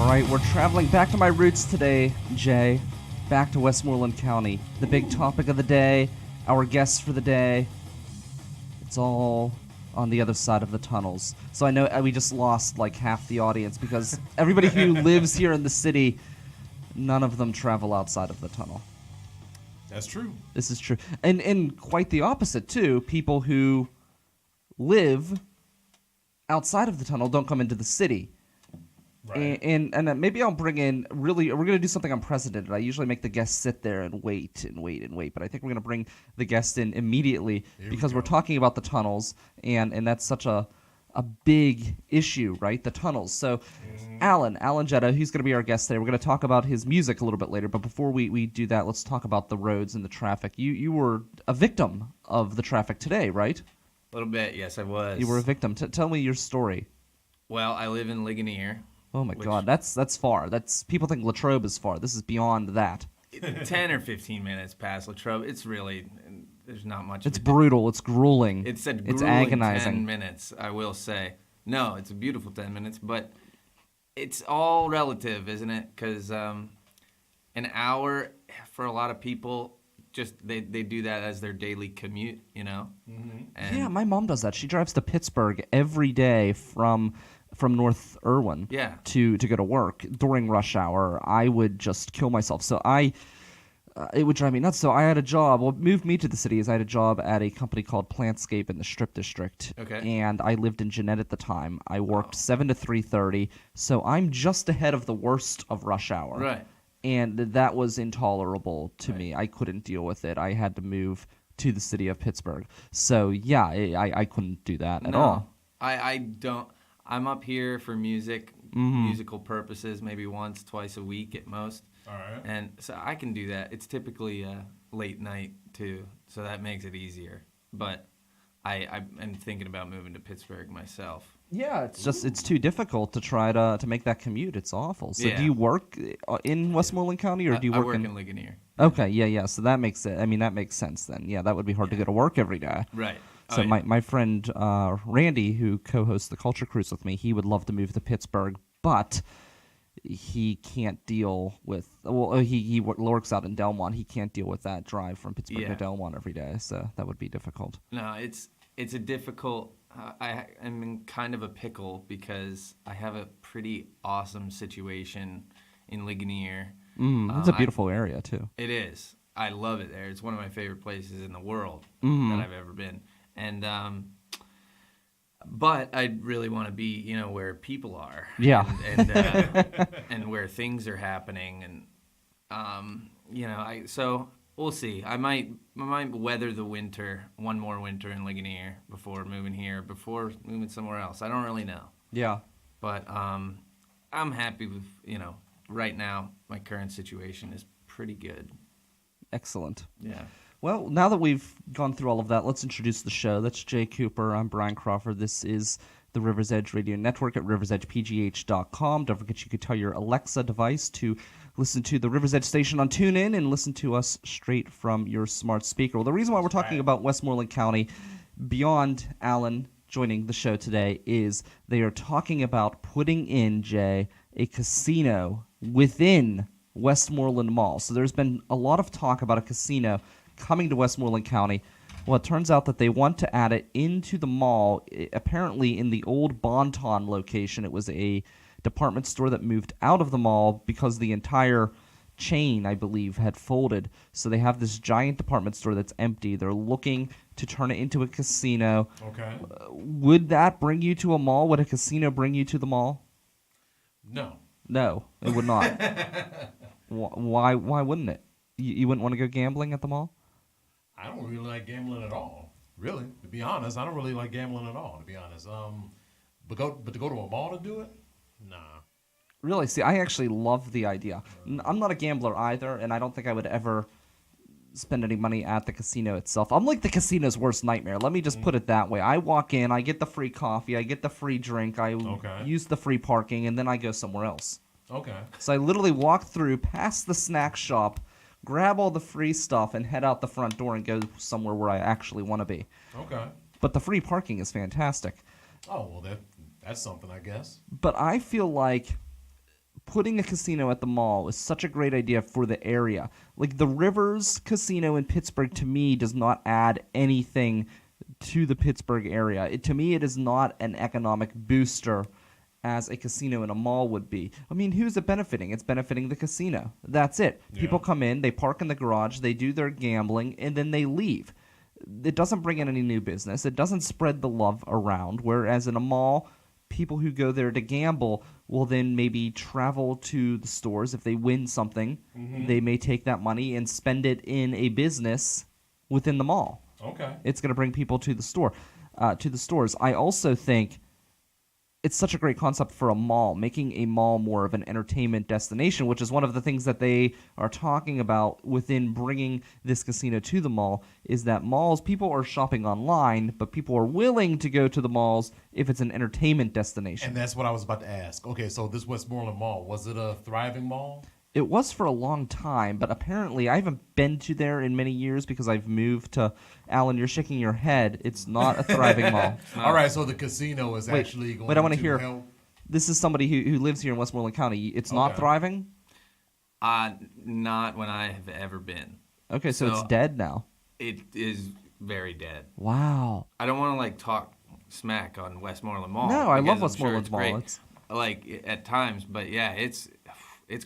right, we're traveling back to my roots today, Jay. Back to Westmoreland County. The big topic of the day, our guests for the day. It's all on the other side of the tunnels. So I know we just lost like half the audience because everybody who lives here in the city, none of them travel outside of the tunnel. That's true. This is true. And quite the opposite, too. People who live outside of the tunnel don't come into the city. Right. And maybe I'll bring in we're going to do something unprecedented. I usually make the guests sit there and wait, but I think we're going to bring the guest in immediately because we're talking about the tunnels, and that's such a big issue, right? The tunnels. So Alan Getto, he's going to be our guest today. We're going to talk about his music a little bit later, but before we do that, let's talk about the roads and the traffic. You were a victim of the traffic today, right? A little bit, yes, I was. You were a victim. Tell me your story. Well, I live in Ligonier. Oh my God, that's far. People think Latrobe is far. This is beyond that. 10 or 15 minutes past Latrobe. It's really, there's not much. It's brutal. It's grueling. It's a grueling it's agonizing. 10 minutes, I will say. No, it's a beautiful 10 minutes, but it's all relative, isn't it? Because an hour for a lot of people, just they do that as their daily commute, you know? Mm-hmm. And Yeah, my mom does that. She drives to Pittsburgh every day from North Irwin to go to work during rush hour. I would just kill myself. So it would drive me nuts. So I had a job. What moved me to the city is I had a job at a company called Plantscape in the Strip District. Okay. And I lived in Jeanette at the time. I worked 7 to 3:30. So I'm just ahead of the worst of rush hour. Right. And that was intolerable to me. I couldn't deal with it. I had to move to the city of Pittsburgh. So yeah, I couldn't do that at all. I don't. I'm up here for musical purposes, maybe once, twice a week at most. All right. And so I can do that. It's typically late night, too, so that makes it easier. But I'm thinking about moving to Pittsburgh myself. Yeah, it's too difficult to try to make that commute. It's awful. So Yeah. do you work in Westmoreland County or do you I work work in in Ligonier. Okay, yeah. So that makes it. I mean, that makes sense then. Yeah, that would be hard to go to work every day. Right. So my friend Randy, who co-hosts the Culture Cruise with me, he would love to move to Pittsburgh, but he can't deal with. Well, he works out in Delmont. He can't deal with that drive from Pittsburgh to Delmont every day. So that would be difficult. No, it's a difficult. I'm in kind of a pickle because I have a pretty awesome situation in Ligonier. It's a beautiful area too. It is. I love it there. It's one of my favorite places in the world that I've ever been. And but I really want to be, where people are. Yeah. And where things are happening, and so we'll see. I might weather the winter, one more winter in Ligonier before moving here, before moving somewhere else. I don't really know. Yeah. But I'm happy with, right now my current situation is pretty good. Excellent. Yeah. Well, now that we've gone through all of that, let's introduce the show. That's Jay Cooper. I'm Brian Crawford. This is the River's Edge Radio Network at riversedgepgh.com. Don't forget you could tell your Alexa device to listen to the River's Edge station on TuneIn and listen to us straight from your smart speaker. Well, the reason why we're talking about Westmoreland County, beyond Alan joining the show today, is they are talking about putting in, Jay, a casino within Westmoreland Mall. So there's been a lot of talk about a casino coming to Westmoreland County. Well, it turns out that they want to add it into the mall. Apparently, in the old Bonton location, it was a department store that moved out of the mall because the entire chain, I believe, had folded. So they have this giant department store that's empty. They're looking to turn it into a casino. Okay. Would that bring you to a mall? Would a casino bring you to the mall? No. No, it would not. Why wouldn't it? You wouldn't want to go gambling at the mall? I don't really like gambling at all. Really, to be honest, I don't really like gambling at all. To be honest, but to go to a mall to do it, nah. Really? See, I actually love the idea. I'm not a gambler either, and I don't think I would ever spend any money at the casino itself. I'm like the casino's worst nightmare. Let me just put it that way. I walk in, I get the free coffee, I get the free drink, I use the free parking, and then I go somewhere else. Okay. So I literally walk through, past the snack shop, grab all the free stuff, and head out the front door and go somewhere where I actually want to be. Okay. But the free parking is fantastic. Oh, well, that's something, I guess. But I feel like putting a casino at the mall is such a great idea for the area. Like the Rivers Casino in Pittsburgh, to me, does not add anything to the Pittsburgh area. To me, it is not an economic booster as a casino in a mall would be. I mean, who's it benefiting? It's benefiting the casino. That's it. Yeah. People come in, they park in the garage, they do their gambling, and then they leave. It doesn't bring in any new business. It doesn't spread the love around, whereas in a mall, people who go there to gamble will then maybe travel to the stores. If they win something, they may take that money and spend it in a business within the mall. Okay. It's going to bring people to the store, to the stores. I also think it's such a great concept for a mall, making a mall more of an entertainment destination, which is one of the things that they are talking about within bringing this casino to the mall, is that malls, people are shopping online, but people are willing to go to the malls if it's an entertainment destination. And that's what I was about to ask. Okay, so this Westmoreland Mall, was it a thriving mall? It was for a long time, but apparently I haven't been to there in many years because I've moved to... Alan, you're shaking your head. It's not a thriving mall. All right, so the casino is actually going I want to hear... help. This is somebody who lives here in Westmoreland County. It's not thriving? Not when I have ever been. Okay, so it's dead now. It is very dead. Wow. I don't want to talk smack on Westmoreland Mall. No, I love because I'm sure Westmoreland it's Mall. great, It's... at times, but yeah, it's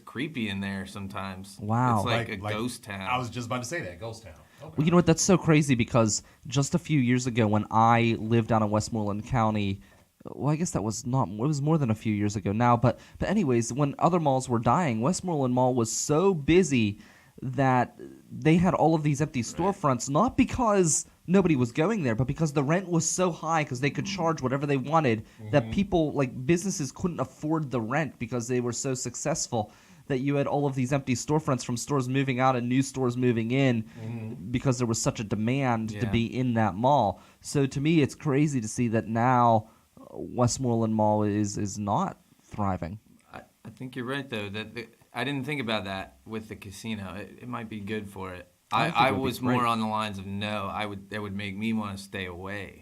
creepy in there sometimes. Wow. It's like a ghost town. I was just about to say that, ghost town. Okay. Well, you know what? That's so crazy because just a few years ago when I lived down in Westmoreland County, well, I guess that was not, it was more than a few years ago now, but anyways, when other malls were dying, Westmoreland Mall was so busy that they had all of these empty storefronts, not because nobody was going there, but because the rent was so high because they could charge whatever they wanted that people, like businesses couldn't afford the rent because they were so successful that you had all of these empty storefronts from stores moving out and new stores moving in because there was such a demand to be in that mall. So to me, it's crazy to see that now Westmoreland Mall is not thriving. I think you're right, though. I didn't think about that with the casino. It might be good for it. I was more on the lines of no. That would make me want to stay away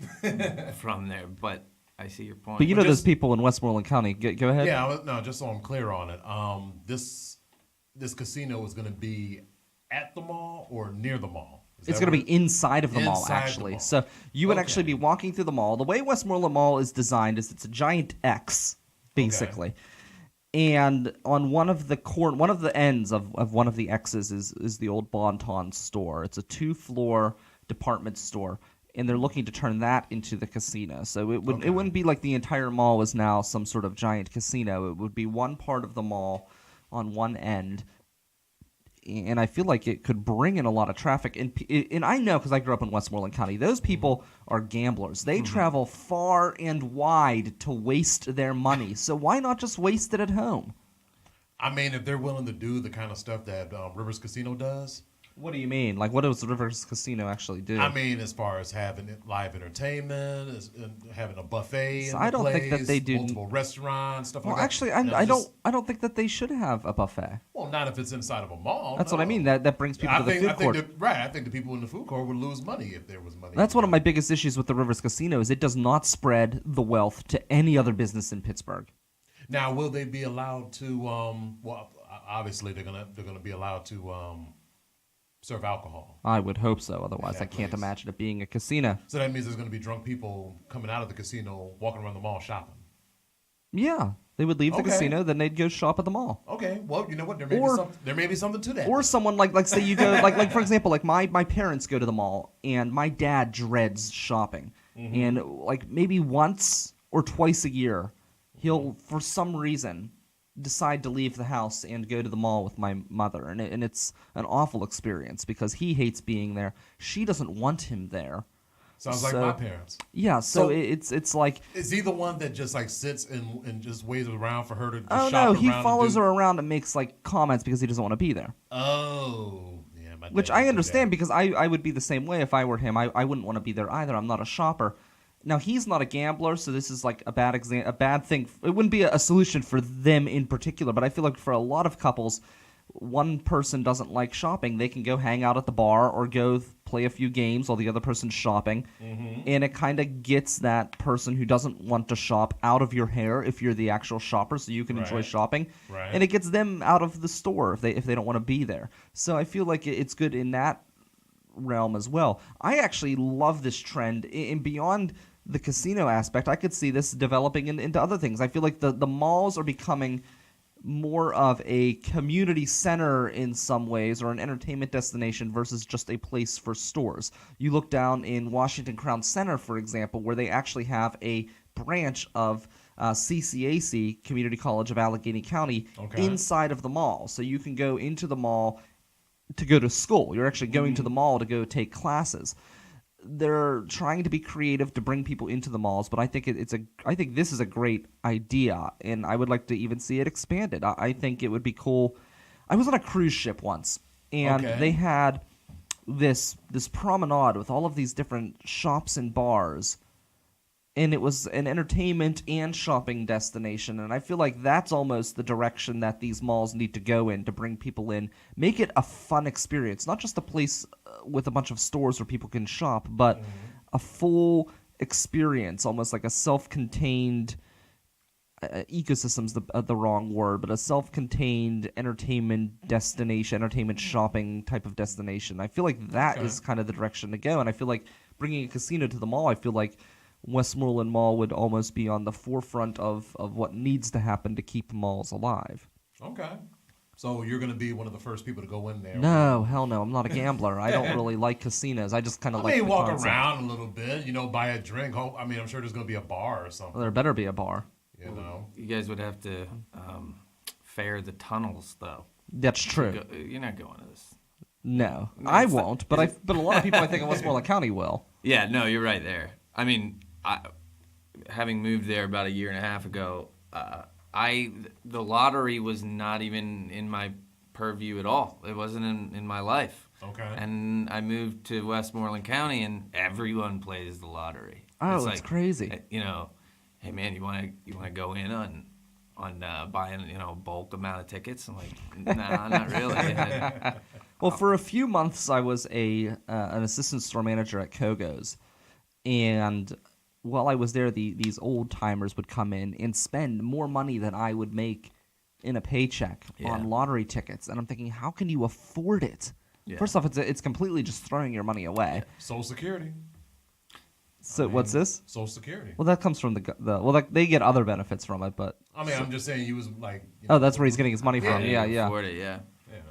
from there. But I see your point. But you know those people in Westmoreland County. Go ahead. Yeah, no, just so I'm clear on it. This casino is going to be at the mall or near the mall? It's going to be inside of the mall, actually. So you would actually be walking through the mall. The way Westmoreland Mall is designed is it's a giant X, basically. Okay. And on one of the ends of one of the X's is the old Bon-Ton store. It's a 2-floor department store, and they're looking to turn that into the casino. So it wouldn't be like the entire mall is now some sort of giant casino. It would be one part of the mall on one end. And I feel like it could bring in a lot of traffic. And I know, because I grew up in Westmoreland County, those people are gamblers. They travel far and wide to waste their money. So why not just waste it at home? I mean, if they're willing to do the kind of stuff that Rivers Casino does. What do you mean? Like, what does Rivers Casino actually do? I mean, as far as having live entertainment, having a buffet, so I don't think that they do multiple restaurants, stuff like that. Well, actually, I don't think that they should have a buffet. Well, not if it's inside of a mall. That's what I mean. That brings people to the food court. I think the people in the food court would lose money if there was money. That's one of my biggest issues with the Rivers Casino is it does not spread the wealth to any other business in Pittsburgh. Now, will they be allowed to? Well, obviously they're gonna be allowed to. Serve alcohol. I would hope so. Otherwise, I can't imagine it being a casino. So that means there's going to be drunk people coming out of the casino, walking around the mall shopping. Yeah, they would leave the casino, then they'd go shop at the mall. Okay, well, you know what? There may be something to that. Or someone like say you go like for example, like my parents go to the mall, and my dad dreads shopping, and like maybe once or twice a year, he'll for some reason decide to leave the house and go to the mall with my mother, and it's an awful experience because he hates being there. She doesn't want him there. Sounds like my parents. Yeah, so it's like... Is he the one that just like sits and just waits around for her to shop around? Oh, no, he follows her around and makes like comments because he doesn't want to be there. Oh, yeah. Which I understand because I would be the same way if I were him. I wouldn't want to be there either. I'm not a shopper. Now, he's not a gambler, so this is like a bad thing. It wouldn't be a solution for them in particular, but I feel like for a lot of couples, one person doesn't like shopping, they can go hang out at the bar or go play a few games while the other person's shopping. And it kind of gets that person who doesn't want to shop out of your hair if you're the actual shopper, so you can enjoy shopping. And it gets them out of the store if they don't want to be there. So I feel like it's good in that realm as well. I actually love this trend. And beyond the casino aspect, I could see this developing into other things. I feel like the malls are becoming more of a community center in some ways, or an entertainment destination versus just a place for stores. You look down in Washington Crown Center, for example, where they actually have a branch of CCAC, Community College of Allegheny County, inside of the mall. So you can go into the mall to go to school. You're actually going to the mall to go take classes. They're trying to be creative to bring people into the malls, but I think I think this is a great idea, and I would like to even see it expanded. I think it would be cool. I was on a cruise ship once, and they had this promenade with all of these different shops and bars, and it was an entertainment and shopping destination, and I feel like that's almost the direction that these malls need to go in to bring people in. Make it a fun experience, not just a place with a bunch of stores where people can shop, but a full experience, almost like a self-contained ecosystem's the wrong word, but a self-contained entertainment destination, entertainment shopping type of destination. I feel like that is kind of the direction to go, and I feel like bringing a casino to the mall, I feel like Westmoreland Mall would almost be on the forefront of what needs to happen to keep malls alive. Okay. So you're going to be one of the first people to go in there? No, hell no. I'm not a gambler. I don't really like casinos. I just kind of like the walk concept. around a little bit, buy a drink. I'm sure there's going to be a bar or something. Well, there better be a bar. You guys would have to fare the tunnels, though. That's true. You're not going to this. No, I won't. But a lot of people I think in Westmoreland County will. Yeah, no, you're right there. I mean, having moved there about a year and a half ago, the lottery was not even in my purview at all. It wasn't in my life. Okay. And I moved to Westmoreland County, and everyone plays the lottery. Oh, it's crazy. Hey man, you want to go in on buying a bulk amount of tickets? I'm like, nah, not really. Well, for a few months, I was an assistant store manager at Kogo's, and while I was there, these old timers would come in and spend more money than I would make in a paycheck on lottery tickets, and I'm thinking, how can you afford it? Yeah. First off, it's completely just throwing your money away. Social Security. So what's this? Social Security. Well, that comes from they get other benefits from it, but I'm just saying he was like. That's where he's getting his money from. Yeah. Afford it, yeah.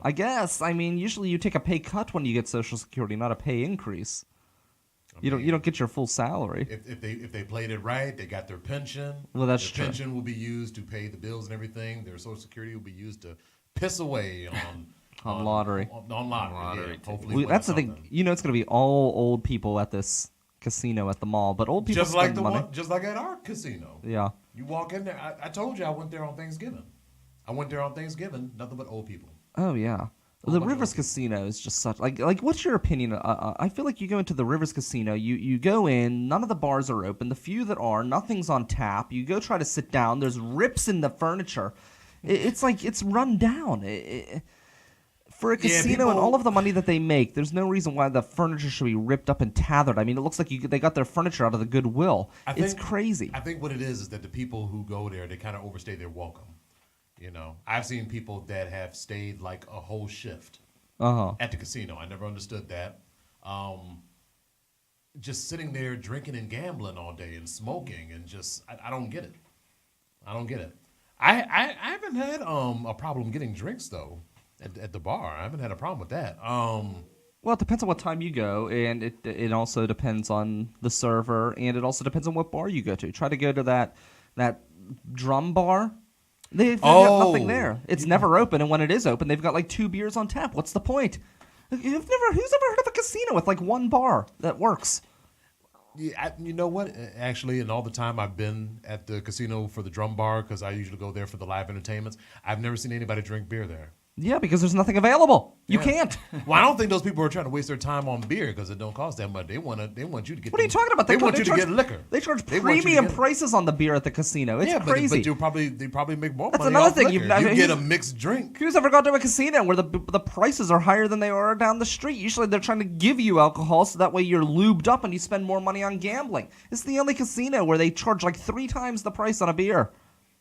I guess. Usually you take a pay cut when you get Social Security, not a pay increase. You don't get your full salary. If they played it right, they got their pension. Well, that's true. Their pension will be used to pay the bills and everything. Their Social Security will be used to piss away on lottery. On lottery. Yeah. Hopefully, that's the thing. It's going to be all old people at this casino at the mall, but old people just like money. Just like at our casino. Yeah. You walk in there. I told you I went there on Thanksgiving. Nothing but old people. Oh yeah. The Rivers Casino is just such like what's your opinion? I feel like you go into the Rivers Casino, you go in, none of the bars are open. The few that are, nothing's on tap. You go try to sit down, there's rips in the furniture. It's like it's run down. For a casino and all of the money that they make, there's no reason why the furniture should be ripped up and tethered. It looks like they got their furniture out of the Goodwill. It's crazy. I think what it is that the people who go there, they kind of overstay their welcome. I've seen people that have stayed like a whole shift at the casino. I never understood that. Just sitting there drinking and gambling all day and smoking and just, I don't get it. I haven't had a problem getting drinks though at the bar. I haven't had a problem with that. Well, it depends on what time you go, and it also depends on the server, and it also depends on what bar you go to. Try to go to that drum bar. They've got nothing there. It's never open, and when it is open, they've got like 2 beers on tap. What's the point? Who's ever heard of a casino with like one bar that works? Yeah, you know what? Actually, in all the time I've been at the casino for the drum bar, because I usually go there for the live entertainments, I've never seen anybody drink beer there. Yeah, because there's nothing available. You can't. Well, I don't think those people are trying to waste their time on beer because it don't cost that much. They want you to get. What are you talking about? They want you to get liquor. They charge premium prices on the beer at the casino. It's crazy. But they probably make more That's money another off thing. liquor. You get a mixed drink. Who's ever gone to a casino where the prices are higher than they are down the street? Usually they're trying to give you alcohol so that way you're lubed up and you spend more money on gambling. It's the only casino where they charge like 3 times the price on a beer.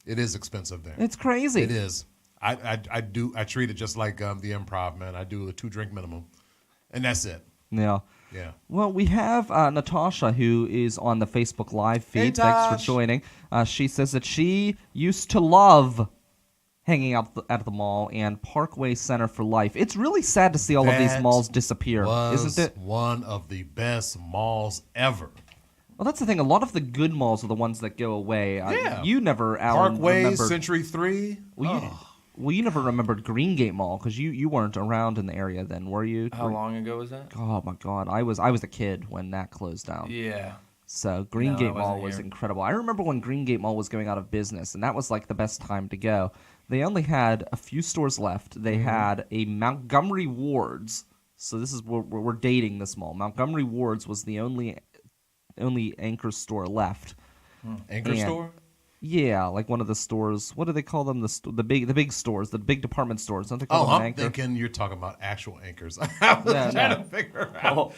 It is expensive there. It's crazy. It is. I treat it just like the Improv, man. I do a 2-drink minimum, and that's it. Yeah. Yeah. Well, we have Natasha, who is on the Facebook Live feed. Hey, Thanks for joining. She says that she used to love hanging out at the mall and Parkway Center for life. It's really sad to see all of these malls disappear, isn't it? One of the best malls ever. Well, that's the thing. A lot of the good malls are the ones that go away. Yeah. You never, Alan, Parkway, remembered... Century 3. Well, you never remembered Greengate Mall because you weren't around in the area then, were you? How long ago was that? Oh my God, I was a kid when that closed down. Yeah. So Greengate Mall was incredible. I remember when Greengate Mall was going out of business, and that was like the best time to go. They only had a few stores left. They had a Montgomery Ward's. So this is we're dating this mall. Montgomery Ward's was the only anchor store left. Anchor store? Yeah, like one of the stores. What do they call them? The big stores, the big department stores. Don't they call them an anchor? I'm thinking you're talking about actual anchors. I was trying to figure out.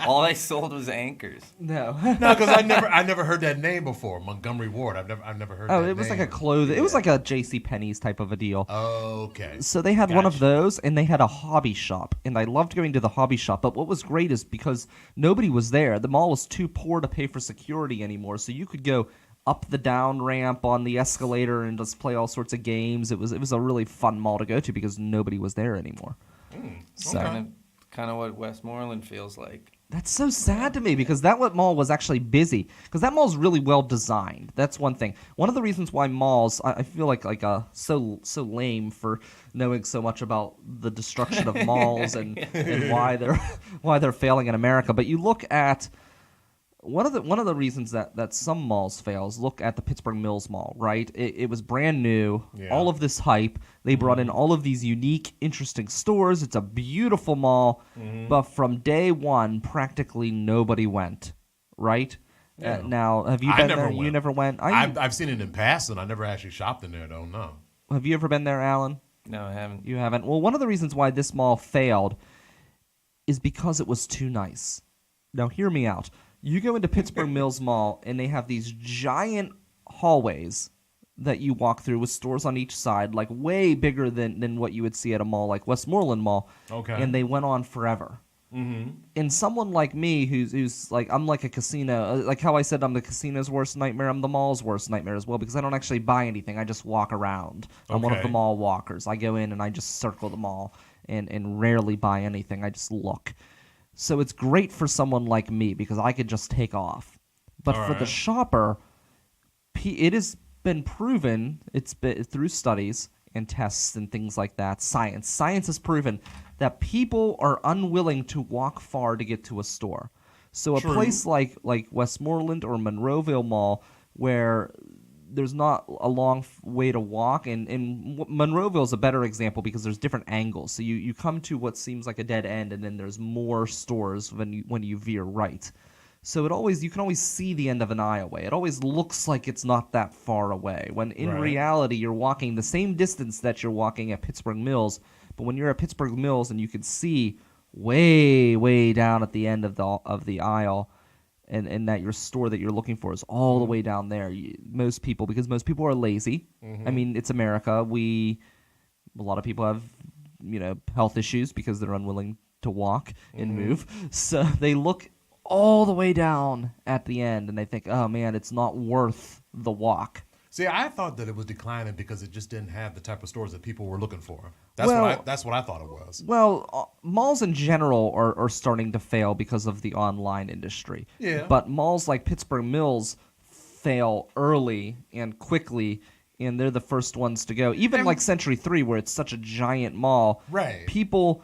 All they sold was anchors. No, because I never heard that name before. Montgomery Ward. I've never heard. Oh, that it was name. like a clothing. Yeah. It was like a J.C. Penney's type of a deal. Okay. So they had one of those, and they had a hobby shop, and I loved going to the hobby shop. But what was great is because nobody was there. The mall was too poor to pay for security anymore, so you could go up the down ramp on the escalator and just play all sorts of games. It was a really fun mall to go to because nobody was there anymore. So kind of what Westmoreland feels like. That's so sad to me because that mall was actually busy because that mall's really well designed. That's one thing. One of the reasons why malls I feel like so lame for knowing so much about the destruction of malls and why they're failing in America. But you look at one of the reasons that some malls fails. Look at the Pittsburgh Mills Mall, right? It was brand new, all of this hype. They brought in all of these unique, interesting stores. It's a beautiful mall, but from day one, practically nobody went, right? Yeah. Now, have you been there? You never went. I've seen it in passing. I never actually shopped in there, though. No. Have you ever been there, Alan? No, I haven't. You haven't. Well, one of the reasons why this mall failed is because it was too nice. Now, hear me out. You go into Pittsburgh Mills Mall, and they have these giant hallways that you walk through with stores on each side, like way bigger than what you would see at a mall like Westmoreland Mall. Okay. And they went on forever. Mm-hmm. And someone like me who's like, I'm like a casino, like how I said I'm the casino's worst nightmare, I'm the mall's worst nightmare as well because I don't actually buy anything. I just walk around. I'm one of the mall walkers. I go in and I just circle the mall and rarely buy anything. I just look. So it's great for someone like me because I could just take off. But for the shopper, it has been proven, it's been through studies and tests and things like that, science has proven that people are unwilling to walk far to get to a store. So a place like Westmoreland or Monroeville Mall where there's not a long way to walk, and Monroeville is a better example because there's different angles. So you come to what seems like a dead end, and then there's more stores when you veer right. So you can always see the end of an aisleway. It always looks like it's not that far away, when in reality you're walking the same distance that you're walking at Pittsburgh Mills. But when you're at Pittsburgh Mills and you can see way, way down at the end of the aisle, and that your store that you're looking for is all the way down there. Most people are lazy. I mean, it's America. A lot of people have, health issues because they're unwilling to walk and move. So they look all the way down at the end and they think, oh man, it's not worth the walk. See, I thought that it was declining because it just didn't have the type of stores that people were looking for. That's what I thought it was. Well, malls in general are starting to fail because of the online industry. Yeah. But malls like Pittsburgh Mills fail early and quickly, and they're the first ones to go. Even like Century 3, where it's such a giant mall, people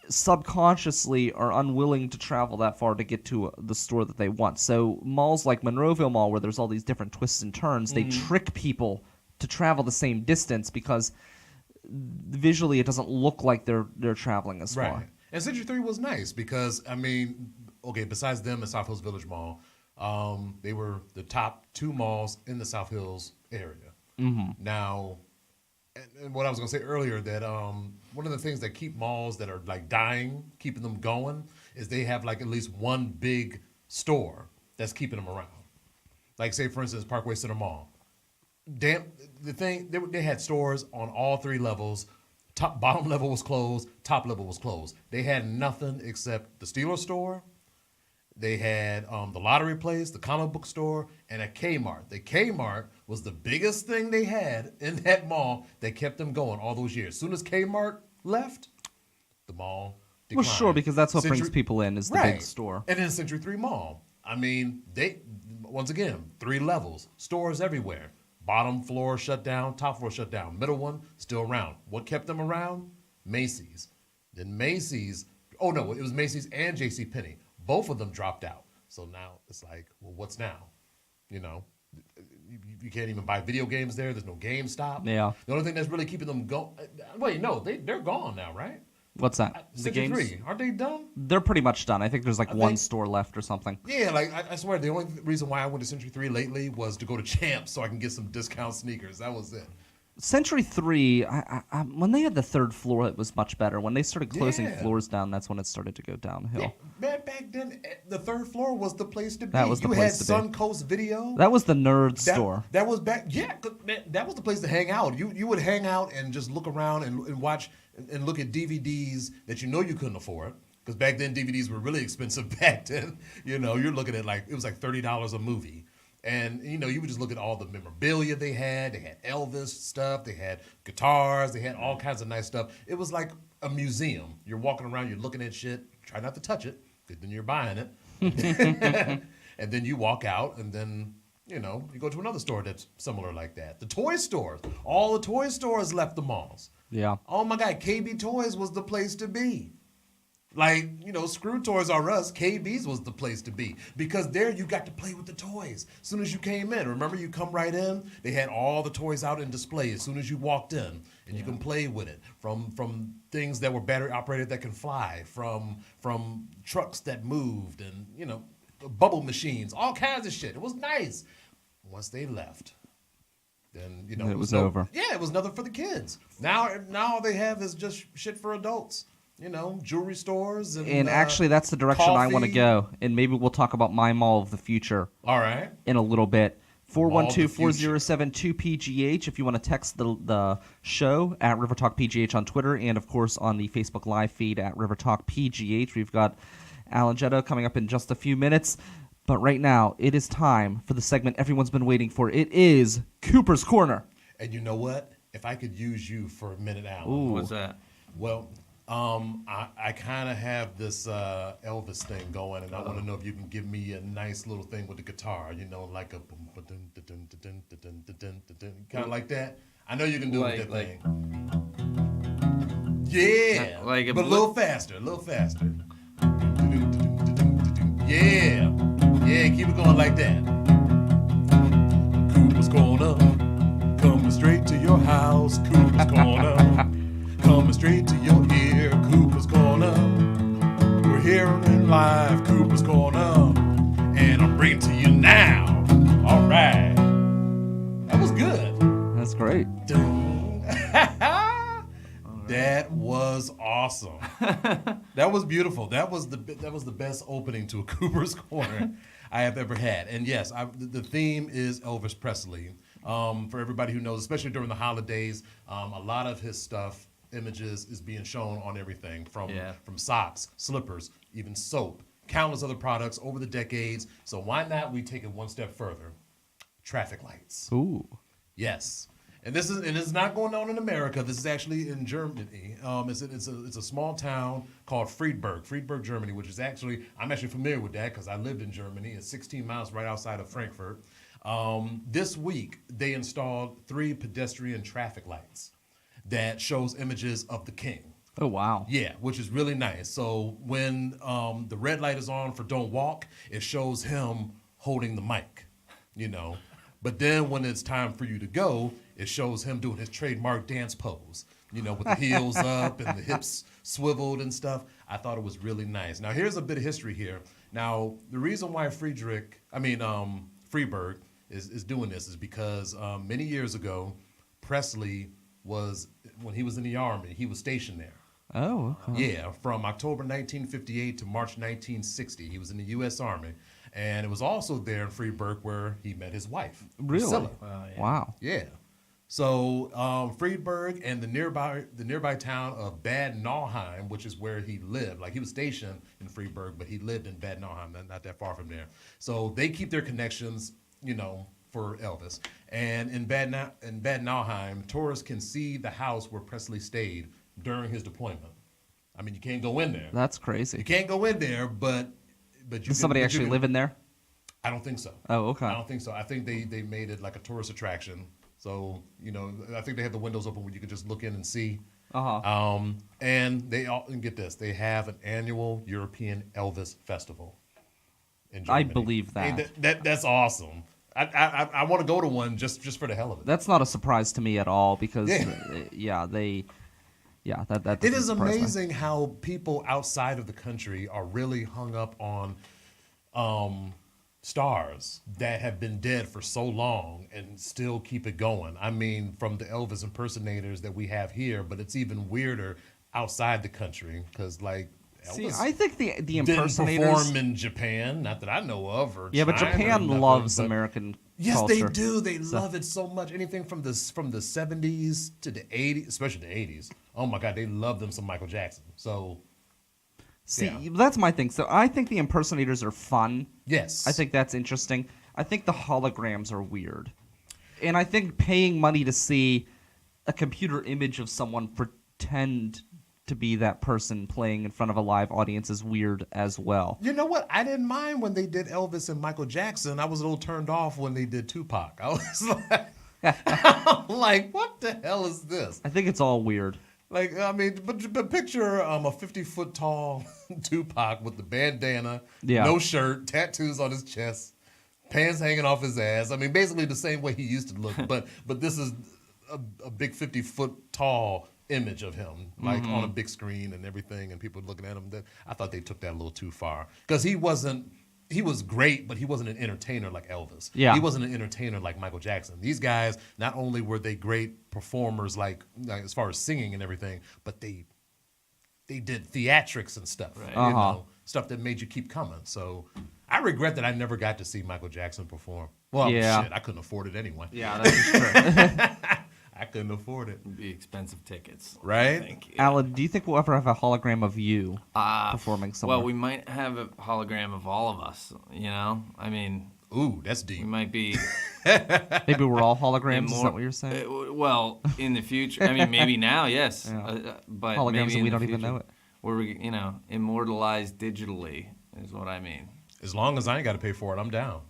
subconsciously are unwilling to travel that far to get to the store that they want. So malls like Monroeville Mall, where there's all these different twists and turns, they trick people to travel the same distance because visually it doesn't look like they're traveling as far. Right. And Century 3 was nice because, I mean, okay, besides them and South Hills Village Mall, they were the top 2 malls in the South Hills area. Mm-hmm. Now, and what I was going to say earlier, that one of the things that keep malls that are like dying, keeping them going, is they have like at least one big store that's keeping them around. Like, say, for instance, Parkway Center Mall. Damn, they had stores on all 3 levels. Bottom level was closed, top level was closed. They had nothing except the Steelers store. They had the lottery place, the comic book store, and a Kmart. The Kmart was the biggest thing they had in that mall that kept them going all those years. As soon as Kmart left, the mall declined. Well, sure, because that's what brings people in is the big store. And then Century 3 Mall. I mean, once again, 3 levels, stores everywhere. Bottom floor shut down, top floor shut down. Middle one still around. What kept them around? Macy's. Then Macy's, it was Macy's and JCPenney. Both of them dropped out. So now it's like, well, what's now? You know, you can't even buy video games there. There's no GameStop. Yeah. The only thing that's really keeping them going. Wait, no, they're gone now, right? What's that? The games? 3, aren't they done? They're pretty much done. I think there's one store left or something. Yeah, like I swear, the only reason why I went to Century 3 lately was to go to Champs so I can get some discount sneakers. That was it. Century 3, when they had the 3rd floor, it was much better. When they started closing floors down, that's when it started to go downhill. Yeah, man, back then, the 3rd floor was the place to be. That was the place to be. You had Suncoast Video. That was the nerd store. That was back, yeah, man, that was the place to hang out. You would hang out and just look around and watch and look at DVDs that you couldn't afford. Because back then, DVDs were really expensive back then. You're looking at it was like $30 a movie. And, you would just look at all the memorabilia they had. They had Elvis stuff. They had guitars. They had all kinds of nice stuff. It was like a museum. You're walking around. You're looking at shit. Try not to touch it, because then you're buying it. And then you walk out, and then, you go to another store that's similar like that. The toy stores. All the toy stores left the malls. Yeah. Oh, my God. KB Toys was the place to be. Like, screw Toys R Us, KB's was the place to be. Because there you got to play with the toys as soon as you came in. Remember, you come right in, they had all the toys out in display as soon as you walked in. And you can play with it. From things that were battery operated that can fly, from trucks that moved, and, bubble machines, all kinds of shit. It was nice. Once they left, then, it was over. Yeah, it was nothing for the kids. Now all they have is just shit for adults. Jewelry stores and actually, that's the direction I want to go. And maybe we'll talk about my mall of the future. All right. In a little bit. 412-407-2PGH if you want to text the show at River Talk PGH on Twitter, and of course on the Facebook Live feed at River Talk PGH. We've got Alan Getto coming up in just a few minutes. But right now, it is time for the segment everyone's been waiting for. It is Cooper's Corner. And you know what? If I could use you for a minute, Alan. Ooh. What's that? Well, I kind of have this Elvis thing going, and I want to know if you can give me a nice little thing with the guitar, like a kind of like that. I know you can do it with that thing. Yeah, but a little faster, Yeah, keep it going like that. Cooper's Corner, coming straight to your house. Cooper's Corner. Coming straight to your ear, Cooper's Corner. We're hearing live, Cooper's Corner, and I'm bringing to you now. All right, that was good. That's great. That was awesome. That was beautiful. That was the best opening to a Cooper's Corner I have ever had. And yes, the theme is Elvis Presley. For everybody who knows, especially during the holidays, a lot of his stuff. Images is being shown on everything from socks, slippers, even soap, countless other products over the decades. So why not we take it one step further? Traffic lights. Ooh. Yes. And it's not going on in America. This is actually in Germany. It's a small town called Friedberg, Germany, which is I'm actually familiar with that because I lived in Germany. It's 16 miles right outside of Frankfurt. This week they installed 3 pedestrian traffic lights that shows images of the king. Oh, wow. Yeah, which is really nice. So when the red light is on for Don't Walk, it shows him holding the mic, But then when it's time for you to go, it shows him doing his trademark dance pose, with the heels up and the hips swiveled and stuff. I thought it was really nice. Now, here's a bit of history here. Now, the reason why Freeberg is doing this is because many years ago, Presley when he was in the Army, he was stationed there. Oh, okay. Yeah, from October 1958 to March 1960. He was in the U.S. Army. And it was also there in Freeberg where he met his wife. Really? Priscilla. Wow. Yeah. So Freeberg and the nearby town of Bad Nauheim, which is where he lived. Like, he was stationed in Freeberg, but he lived in Bad Nauheim, not that far from there. So they keep their connections, for Elvis. And in Bad Nauheim, tourists can see the house where Presley stayed during his deployment. I mean, you can't go in there. That's crazy. You can't go in there, but you Does somebody actually live in there? I don't think so. Oh, okay. I don't think so. I think they made it like a tourist attraction. So, I think they have the windows open where you can just look in and see. Uh-huh. And and get this, they have an annual European Elvis Festival in I Germany. believe that. That's awesome. I want to go to one just for the hell of it. That's not a surprise to me at all because, that It doesn't is surprise me. amazing how people outside of the country are really hung up on stars that have been dead for so long and still keep it going. I mean, from the Elvis impersonators that we have here, but it's even weirder outside the country because, like, See, Elvis I think the didn't impersonators perform in Japan, not that I know of, or Yeah, but China or Japan nothing, loves but- American Yes, culture. they do. They love it so much. Anything from the 70s to the 80s, especially the 80s. Oh my God, they love them some Michael Jackson. So, See, yeah. that's my thing. So I think the impersonators are fun. yes. I think that's interesting. I think the holograms are weird. And I think paying money to see a computer image of someone pretend to be that person playing in front of a live audience is weird as well. You know what? I didn't mind when they did Elvis and Michael Jackson. I was a little turned off when they did Tupac. I was like, what the hell is this? I think it's all weird. Like, I mean, but picture a 50-foot tall Tupac with the bandana, Yeah. no shirt, tattoos on his chest, pants hanging off his ass. I mean, basically the same way he used to look. But this is a big 50-foot tall image of him, like on a big screen and everything, and people looking at him. I thought they took that a little too far because he was great, but he wasn't an entertainer like Elvis. Yeah. He wasn't an entertainer like Michael Jackson. These guys, not only were they great performers, like as far as singing and everything, but they did theatrics and stuff. Right. You know, stuff that made you keep coming. So I regret that I never got to see Michael Jackson perform. Well, Yeah. shit, I couldn't afford it anyway. Yeah, that's true. I couldn't afford it. It'd be expensive tickets. Right? I think. Alan, do you think we'll ever have a hologram of you performing somewhere? Well, we might have a hologram of all of us, I mean, Ooh, that's we deep. might be Maybe we're all holograms. Is more- that what you're saying? well, in the future. I mean, maybe now, yes. Yeah. But Holograms maybe and in we the don't even future, know it. Where we, immortalized digitally is what I mean. As long as I ain't got to pay for it, I'm down.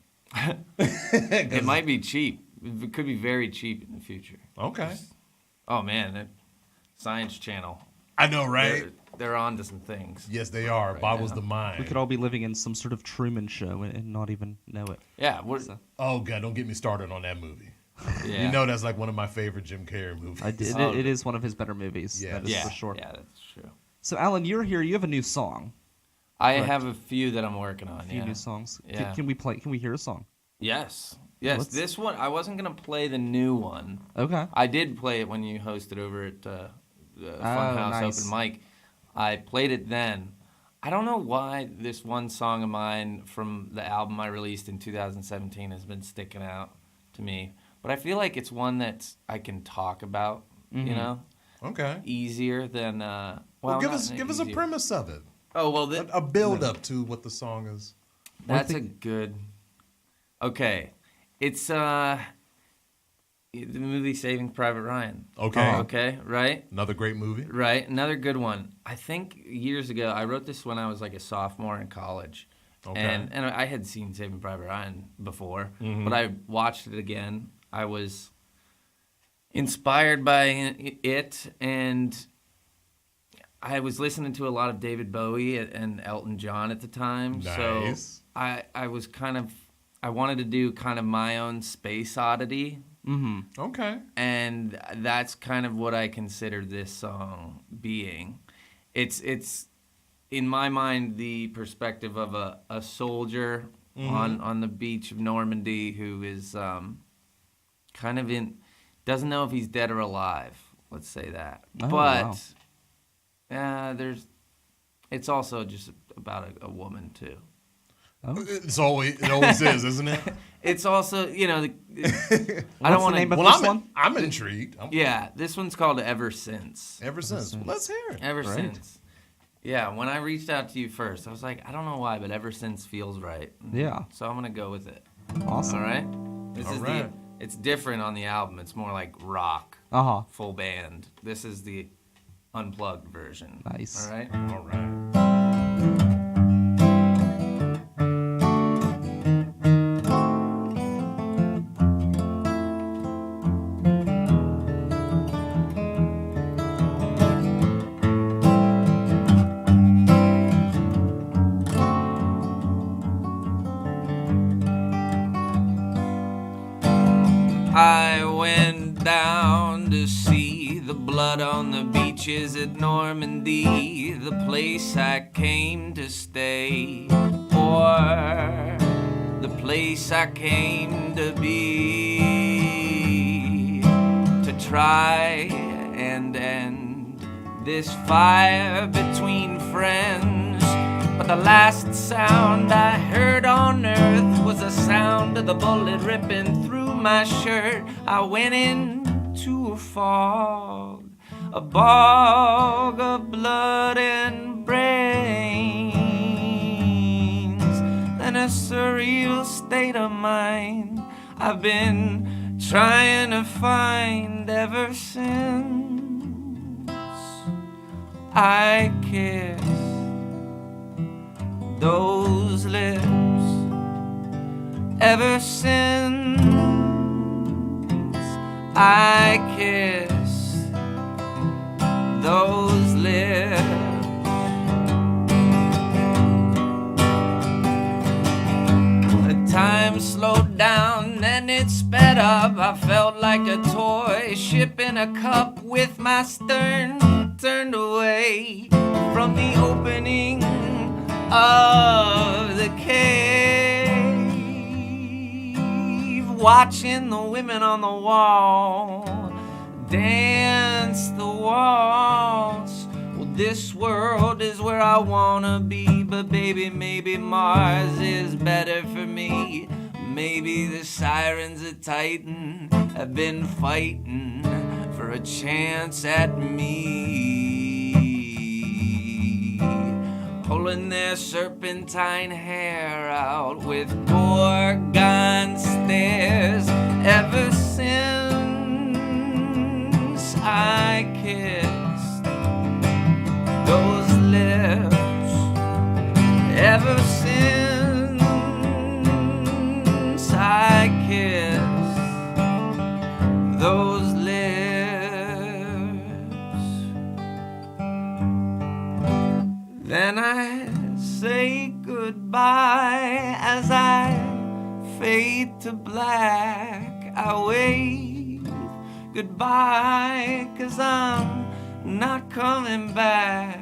It might be cheap. It could be very cheap in the future. Okay. Oh, man. That Science Channel. I know, right? They're on to some things. Yes, they are. Right Boggles now. the mind. We could all be living in some sort of Truman Show and not even know it. Yeah. Oh, God, don't get me started on that movie. Yeah. You know that's like one of my favorite Jim Carrey movies. It is one of his better movies. Yes. That is yeah, for sure. Yeah, that's true. So, Alan, you're here. You have a new song. I Correct. have a few that I'm working on. A few Yeah. new songs. Yeah. Can we play? Can we hear a song? Yes. Let's- This one, I wasn't going to play the new one. Okay. I did play it when you hosted over at the Funhouse nice. Open Mic. I played it then. I don't know why this one song of mine from the album I released in 2017 has been sticking out to me. But I feel like it's one that I can talk about, Okay. easier than... Well, give not us a easier. premise of it. Oh, well, A build up to what the song is. that's a good... Okay. It's the movie Saving Private Ryan. Okay. Okay, right? Another great movie. Right, another good one. I think years ago, I wrote this when I was like a sophomore in college. Okay. And I had seen Saving Private Ryan before, but I watched it again. I was inspired by it, and I was listening to a lot of David Bowie and Elton John at the time. Nice. So I was I wanted to do kind of my own space oddity Okay. And that's kind of what I consider this song being. It's in my mind the perspective of a soldier on the beach of Normandy who is kind of doesn't know if he's dead or alive. Let's say that. Oh, but wow. it's also just about a woman too. It always is, isn't it? It's also, I don't What's want the name to. of Well, this one? I'm intrigued. Yeah, this one's called Ever Since. Ever since. Well, let's hear it. Ever Great. Since. Yeah, when I reached out to you first, I was like, I don't know why, but Ever Since feels right. Yeah. So I'm gonna go with it. Awesome. All right. This All is right. It's different on the album. It's more like rock, full band. This is the unplugged version. Nice. All right. All right. I went down to see the blood on the beaches at Normandy, the place I came to stay, or the place I came to be, to try and end this fire between friends. But the last sound I heard on earth was the sound of the bullet ripping through my shirt. I went into a fog, a bog of blood and brains, and a surreal state of mind I've been trying to find ever since I kissed those lips. Ever since I kissed those lips. The time slowed down and it sped up. I felt like a toy ship in a cup with my stern turned away from the opening of the cave, watching the women on the wall dance the waltz. Well, this world is where I wanna be, but baby, maybe Mars is better for me. Maybe the sirens of Titan have been fighting for a chance at me, pulling their serpentine hair out with Gorgon stares. Ever since I kissed those lips, ever since I kissed those lips, then I say goodbye as I fade to black. I wave goodbye 'cause I'm not coming back.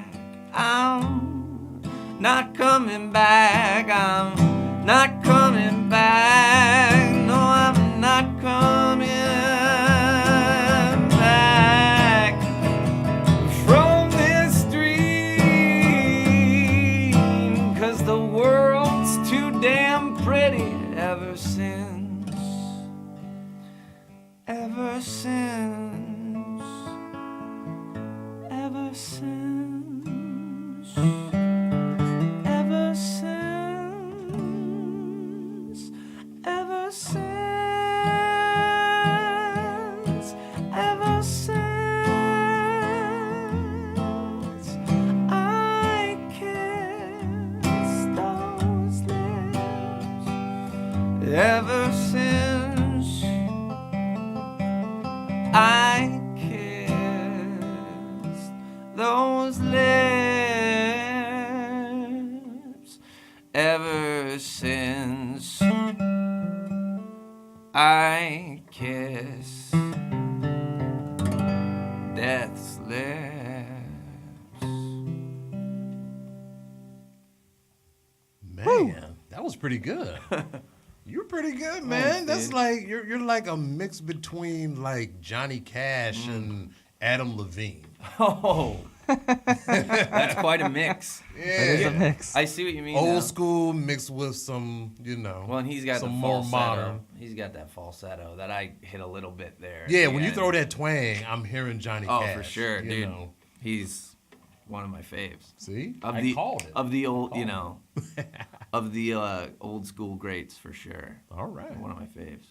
I'm not coming back. I'm not coming back. No, I'm not coming back from this dream, 'cause the world's too damn pretty. Ever since, ever since, ever since, ever since, ever since, ever since I kissed those lips, ever since I kissed those lips, ever since I kissed death's lips. Man, that was pretty good. You're pretty good, man. That's dude. like you're like a mix between like Johnny Cash and Adam Levine. Oh, that's quite a mix. It is a mix. I see what you mean. Old now. school mixed with some, Well, and he's got some the more falsetto. modern. He's got that falsetto that I hit a little bit there. Yeah, when you throw that twang, I'm hearing Johnny Oh, Cash. for sure, you dude. know. He's one of my faves. See, Of I the called it. of the old, you know, of the old school greats for sure. All right. One of my faves.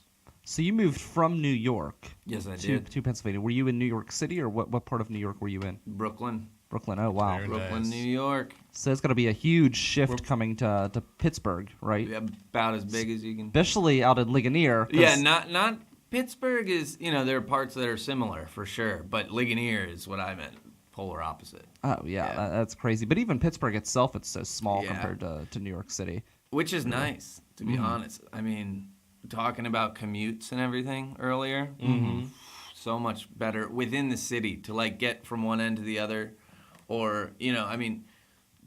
So you moved from New York Yes, I to did. Pennsylvania. Were you in New York City, or what part of New York were you in? Brooklyn, Brooklyn. Oh, wow. Very Brooklyn, nice. New York. So it's going to be a huge shift coming to Pittsburgh, right? About as big as you can. Especially out in Ligonier. 'cause- Yeah, not Pittsburgh is, you know, there are parts that are similar for sure, but Ligonier is what I meant, polar opposite. Oh, yeah, Yeah. that's crazy. But even Pittsburgh itself, it's so small Yeah. compared to New York City. Which is nice, to be honest. I mean, talking about commutes and everything earlier, so much better within the city to like get from one end to the other, or you know, I mean,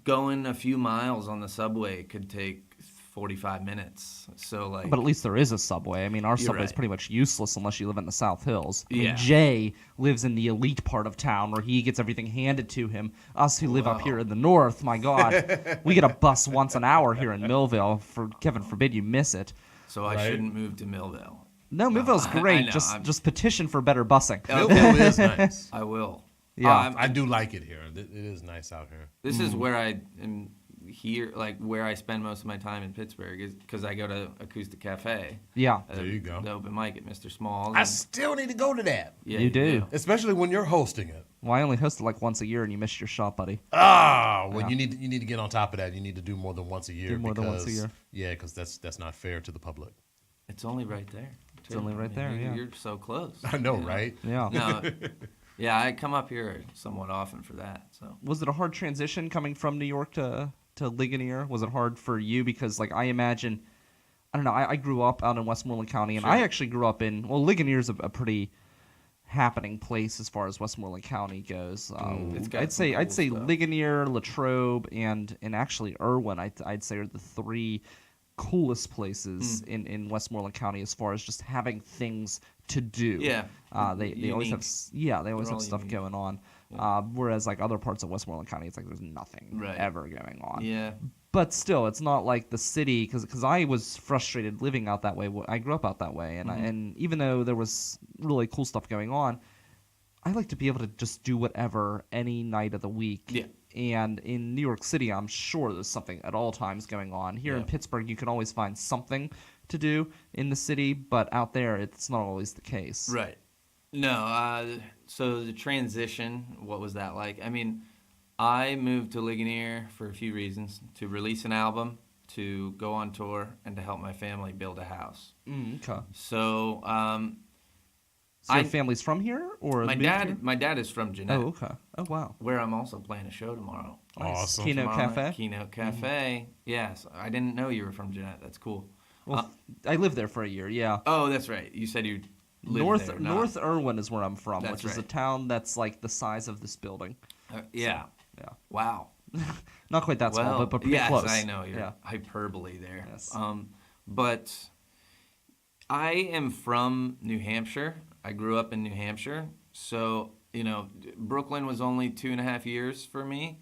going a few miles on the subway could take 45 minutes. So like, But at least there is a subway. I mean, our subway is right. pretty much useless unless you live in the South Hills. I mean, Yeah. Jaye lives in the elite part of town where he gets everything handed to him. Us who live up Wow. here in the north, my God, we get a bus once an hour here in Millville. For Heaven forbid you miss it. so I Right. shouldn't move to Millville. No, Millville's I great. know, Just petition for better busing. Millville is nice. I will. Yeah. I do like it here. It is nice out here. This is where I am here, like where I spend most of my time in Pittsburgh, is because I go to Acoustic Cafe. Yeah, There you go. The open mic at Mr. Smalls. I and- still need to go to that, yeah, you do. especially when you're hosting it. Well, I only host it like once a year, and you missed your shot, buddy. Well, Yeah. you need to get on top of that. You need to do more than once a year. Do more than once a because- year. Yeah, because that's not fair to the public. It's only right there. It's only right there, You're, yeah. You're so close. I know, you right? Yeah. No, yeah, I come up here somewhat often for that. So Was it a hard transition coming from New York to Ligonier? Was it hard for you? Because, like, I imagine, I don't know, I grew up out in Westmoreland County, and Sure. I actually grew up in, well, Ligonier's a pretty happening place as far as Westmoreland County goes. It's got I'd some say cool I'd say stuff. Ligonier, Latrobe, and actually Irwin. I'd say are the three coolest places in Westmoreland County as far as just having things to do. Yeah, They always have they always They're have all stuff unique. going on. Whereas like other parts of Westmoreland County, it's like there's nothing Right. ever going on. yeah, But still, it's not like the city because I was frustrated living out that way. I grew up out that way, and and even though there was really cool stuff going on, I like to be able to just do whatever any night of the week. Yeah. And in New York City, I'm sure there's something at all times going on. Here in Yeah. Pittsburgh, you can always find something to do in the city, but out there, it's not always the case. right. No, so the transition, what was that like? I mean, I moved to Ligonier for a few reasons: to release an album, to go on tour, and to help my family build a house. Okay. So, So your I- family's from here, or my moved dad, here? my dad is from Jeanette, Oh, okay. Oh, wow. where I'm also playing a show tomorrow. Awesome. Keynote Tomorrow night, Cafe. Keynote Cafe. Yes, I didn't know you were from Jeanette. That's cool. Well, I lived there for a year. Yeah. Oh, that's right. You said you lived North there. North Irwin is where I'm from, That's which is a right. town that's like the size of this building. Yeah. Yeah. Wow. Not quite that small, but pretty yes, close. I know you're Yeah. hyperbole there. Yes. But I am from New Hampshire. I grew up in New Hampshire, so you know, Brooklyn was only 2.5 years for me.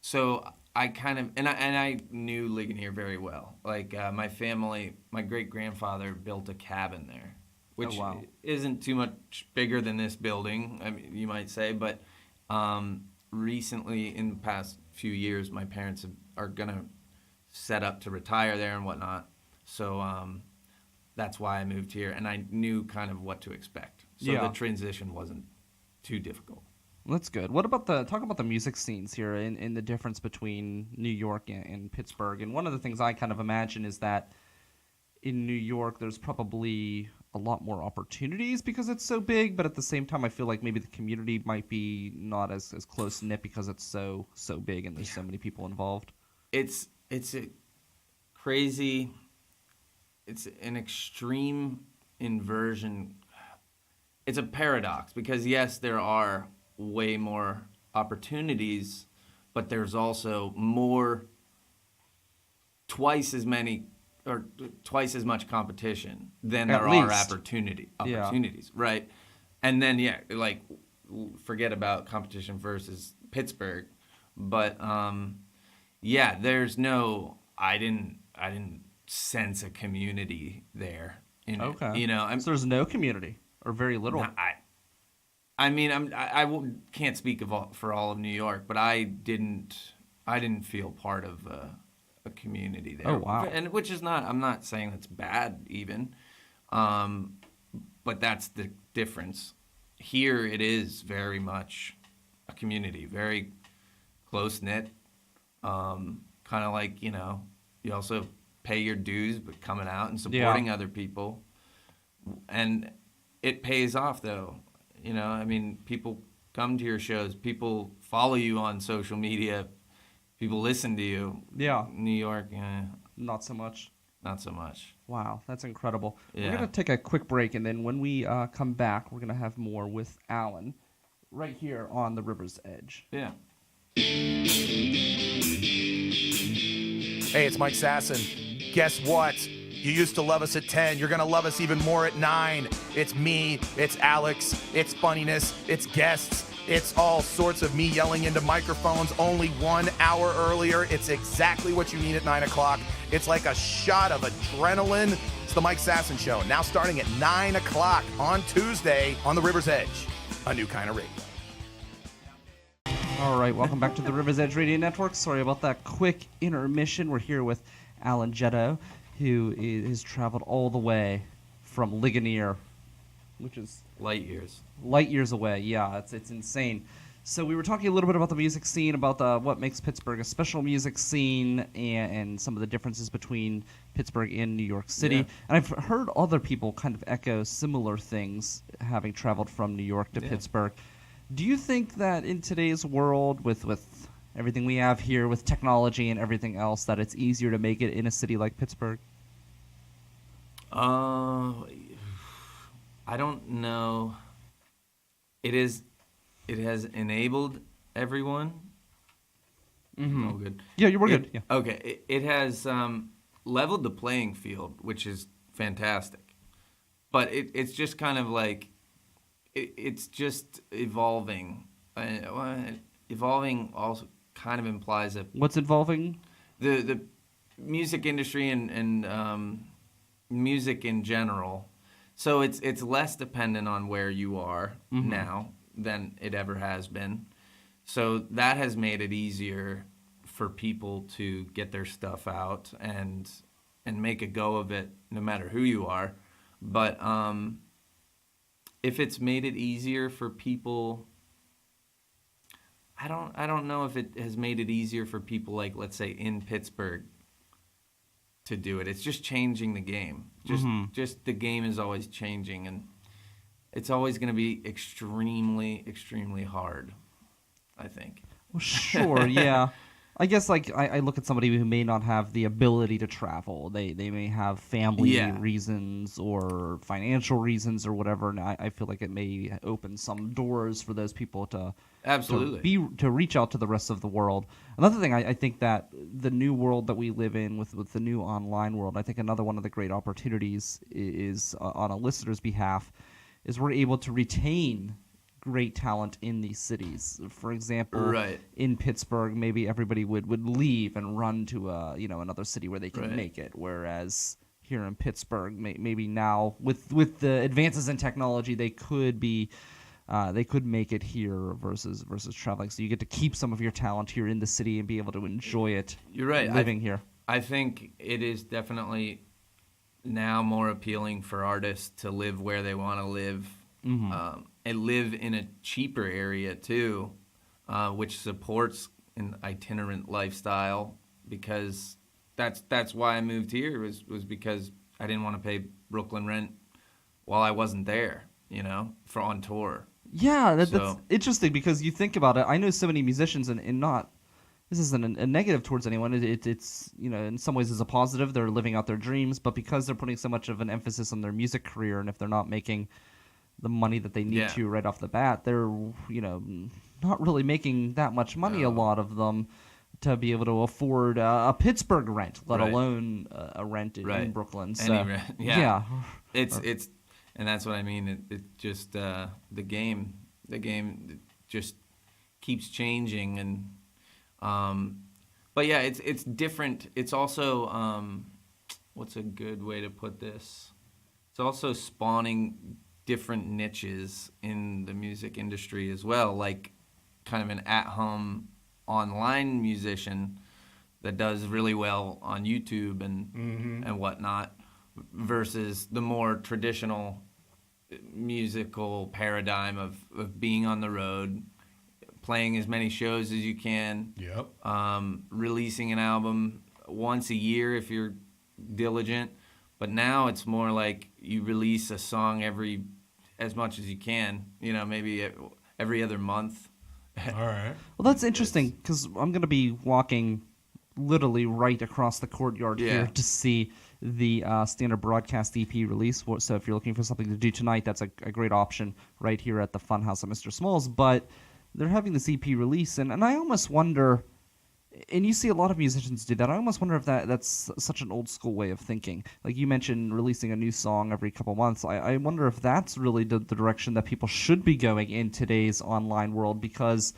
So I kind of and I knew Ligonier very well. Like my family, my great grandfather built a cabin there, which wow. isn't too much bigger than this building. I mean, you might say, but recently, in the past few years, my parents are gonna set up to retire there and whatnot. So that's why I moved here, and I knew kind of what to expect. So Yeah. the transition wasn't too difficult. That's good. What about talk about the music scenes here in the difference between New York and Pittsburgh? And one of the things I kind of imagine is that in New York, there's probably a lot more opportunities because it's so big, but at the same time, I feel like maybe the community might be not as close knit because it's so big and there's so many people involved. It's a crazy. It's an extreme inversion. it's a paradox because yes, there are way more opportunities, but there's also twice as many or twice as much competition than At there are least. opportunities, right? And then like forget about competition versus Pittsburgh, but there's no I didn't sense a community there. Okay. You know, So there's no community or very little. Can't speak for all of New York, but I didn't feel part of a community there. Oh, wow. And which is not, I'm not saying that's bad even, but that's the difference. Here it is very much a community, very close knit. Kind of like, you know, you also pay your dues, but coming out and supporting other people, and it pays off though. You know, I mean, people come to your shows, people follow you on social media, people listen to you. Yeah. New York, Not so much. not so much. Wow, that's incredible. Yeah. We're going to take a quick break, and then when we come back, we're going to have more with Alan right here on the River's Edge. Yeah. Hey, it's Mike Sasson. Guess what? You used to love us at 10. You're going to love us even more at 9. It's me. It's Alex. It's funniness. It's guests. It's all sorts of me yelling into microphones only 1 hour earlier. It's exactly what you need at 9 o'clock. It's like a shot of adrenaline. It's the Mike Sasson Show. Now starting at 9 o'clock on Tuesday on the River's Edge. A new kind of radio. All right, welcome back to the River's Edge Radio Network. Sorry about that quick intermission. We're here with Alan Getto, who has traveled all the way from Ligonier, which is Light years. light years away. Yeah, it's insane. So we were talking a little bit about the music scene, about what makes Pittsburgh a special music scene, and some of the differences between Pittsburgh and New York City. Yeah. And I've heard other people kind of echo similar things, having traveled from New York to Pittsburgh. Do you think that in today's world, with everything we have here, with technology and everything else, that it's easier to make it in a city like Pittsburgh? I don't know. It has enabled everyone. Mm-hmm. Oh, good. Yeah, we're good. Yeah. Okay. It has leveled the playing field, which is fantastic. But it's just kind of like, it's just evolving. Evolving also kind of implies What's evolving? the music industry and music in general. So it's less dependent on where you are now than it ever has been. So that has made it easier for people to get their stuff out and make a go of it, no matter who you are. But if it's made it easier for people, I don't know if it has made it easier for people, like, let's say, in Pittsburgh to do it. It's just changing the game. Just the game is always changing, and it's always going to be extremely, extremely hard, I think. Well, sure, yeah. I guess, like, I look at somebody who may not have the ability to travel. They may have family reasons or financial reasons or whatever, and I feel like it may open some doors for those people to Absolutely to reach out to the rest of the world. Another thing, I think that the new world that we live in with the new online world, I think another one of the great opportunities is on a listener's behalf, is we're able to retain great talent in these cities. For example, in Pittsburgh, maybe everybody would leave and run to another city where they can make it. Whereas here in Pittsburgh, maybe now with the advances in technology, they could make it here versus traveling. So you get to keep some of your talent here in the city and be able to enjoy it. You're right. Living here. I think it is definitely now more appealing for artists to live where they want to live. And live in a cheaper area too, which supports an itinerant lifestyle, because that's why I moved here was because I didn't want to pay Brooklyn rent while I wasn't there, for on tour. Yeah, that's interesting, because you think about it. I know so many musicians, and not this isn't a negative towards anyone. It's in some ways is a positive. They're living out their dreams, but because they're putting so much of an emphasis on their music career, and if they're not making the money that they need to right off the bat. They're, not really making that much money, a lot of them, to be able to afford a Pittsburgh rent, let alone a rent in Brooklyn. So, any rent. Yeah. It's and that's what I mean. It just the game just keeps changing, and but yeah, it's different. It's also what's a good way to put this? It's also spawning different niches in the music industry as well, like kind of an at-home online musician that does really well on YouTube and whatnot, versus the more traditional musical paradigm of being on the road, playing as many shows as you can, releasing an album once a year if you're diligent. But now it's more like you release a song as much as you can, maybe every other month. All right. Well, that's interesting, because I'm going to be walking literally right across the courtyard here to see the standard broadcast EP release. So if you're looking for something to do tonight, that's a great option right here at the Funhouse at Mr. Small's. But they're having this EP release, and I almost wonder, and you see a lot of musicians do that, I almost wonder if that's such an old school way of thinking. Like you mentioned, releasing a new song every couple months. I wonder if that's really the direction that people should be going in today's online world, because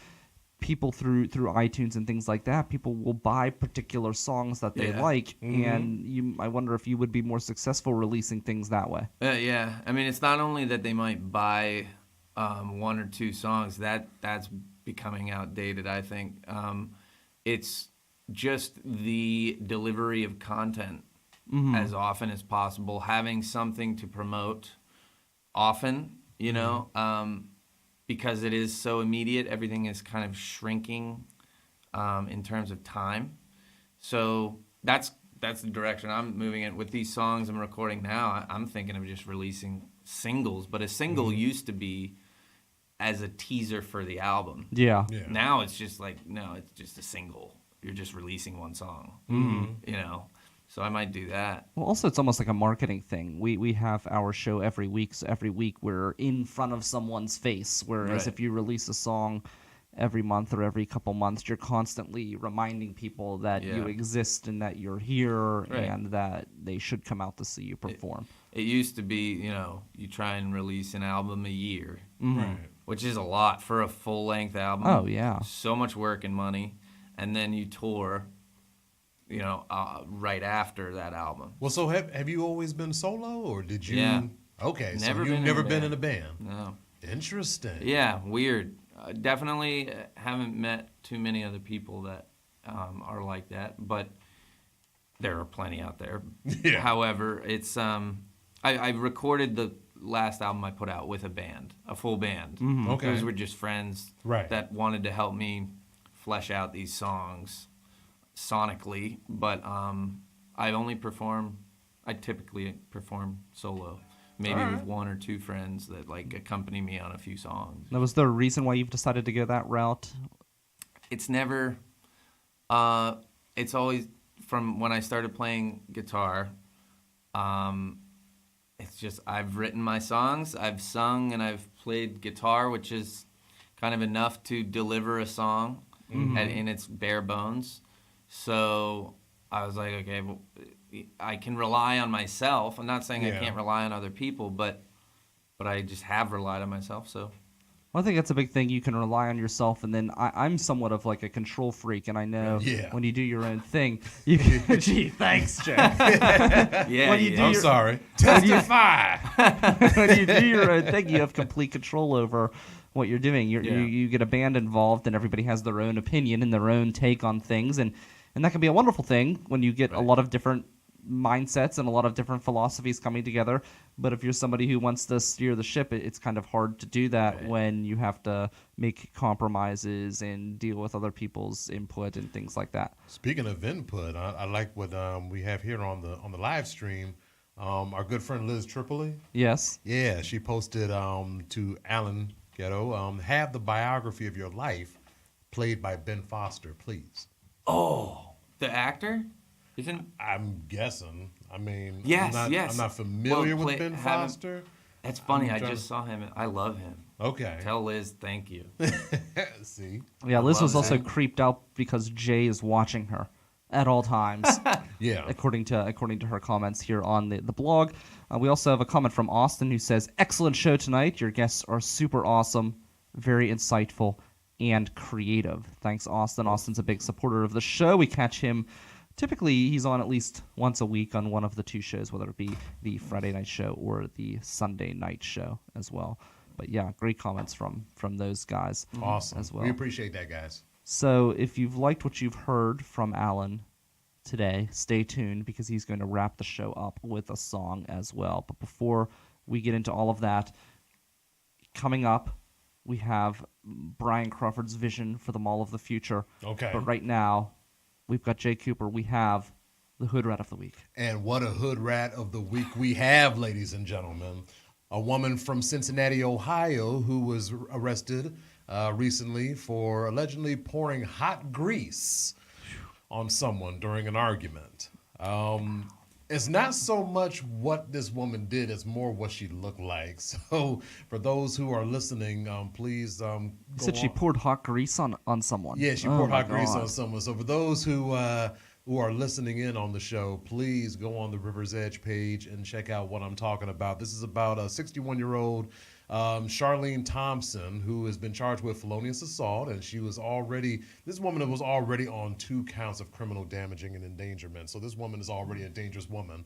people through iTunes and things like that, people will buy particular songs that they like, and I wonder if you would be more successful releasing things that way. Yeah, I mean, it's not only that they might buy one or two songs, that's becoming outdated, I think. It's just the delivery of content as often as possible, having something to promote often, because it is so immediate. Everything is kind of shrinking in terms of time. So that's the direction I'm moving in. With these songs I'm recording now, I'm thinking of just releasing singles, but a single used to be as a teaser for the album. Yeah. Now it's just like, no, it's just a single. You're just releasing one song, So I might do that. Well, also it's almost like a marketing thing. We have our show every week, so every week we're in front of someone's face, whereas if you release a song every month or every couple months, you're constantly reminding people that you exist and that you're here and that they should come out to see you perform. It used to be, you try and release an album a year, which is a lot for a full-length album. Oh, yeah. So much work and money. And then you tour, right after that album. Well, so have you always been solo, or did you? Yeah. Okay, Never so you've been never in a been band. in a band. No. Interesting. Yeah, weird. Definitely haven't met too many other people that are like that, but there are plenty out there. Yeah. However, it's I recorded the last album I put out with a band, a full band. Okay. Those were just friends that wanted to help me flesh out these songs sonically, but I typically perform solo, maybe with one or two friends that accompany me on a few songs. Now, was there a reason why you've decided to go that route? It's never, it's always, from when I started playing guitar, it's just I've written my songs, I've sung, and I've played guitar, which is kind of enough to deliver a song in its bare bones. So I was like, okay, well, I can rely on myself. I'm not saying I can't rely on other people, but I just have relied on myself. So Well, I think that's a big thing. You can rely on yourself, and then I'm somewhat of like a control freak, and I know when you do your own thing, you can. Gee, thanks, Jay. I'm sorry. Testify. When you do your own thing, you have complete control over what you're doing. You get a band involved, and everybody has their own opinion and their own take on things, and that can be a wonderful thing when you get a lot of different mindsets and a lot of different philosophies coming together. But if you're somebody who wants to steer the ship, it's kind of hard to do that when you have to make compromises and deal with other people's input and things like that. Speaking of input, I like what we have here on the live stream. Our good friend Liz Tripoli. Yes. Yeah, she posted to Alan Getto, have the biography of your life played by Ben Foster, please. Oh, the actor? I'm guessing. I mean, yes. I'm not familiar with Ben haven't Foster. That's funny. I just saw him. I love him. Okay. Tell Liz thank you. See? Yeah, Liz was love also that. creeped out because Jay is watching her at all times. Yeah. according to her comments here on the blog. We also have a comment from Austin who says, "Excellent show tonight. Your guests are super awesome, very insightful, and creative." Thanks, Austin. Austin's a big supporter of the show. We catch him. Typically, he's on at least once a week on one of the two shows, whether it be the Friday night show or the Sunday night show as well. But yeah, great comments from those guys Awesome. as well. We appreciate that, guys. So if you've liked what you've heard from Alan today, stay tuned because he's going to wrap the show up with a song as well. But before we get into all of that, coming up, we have Brian Crawford's vision for the Mall of the Future. Okay. But right now, we've got Jaye Cooper. We have the Hoodrat of the Week. And what a hood rat of the week we have, ladies and gentlemen. A woman from Cincinnati, Ohio, who was arrested recently for allegedly pouring hot grease on someone during an argument. It's not so much what this woman did, it's more what she looked like. So for those who are listening, please You said she poured hot grease on someone. Yeah, she Oh poured my hot grease God. on someone. So for those who are listening in on the show, please go on the River's Edge page and check out what I'm talking about. This is about a 61-year-old Charlene Thompson, who has been charged with felonious assault, and this woman was already on 2 counts of criminal damaging and endangerment. So this woman is already a dangerous woman.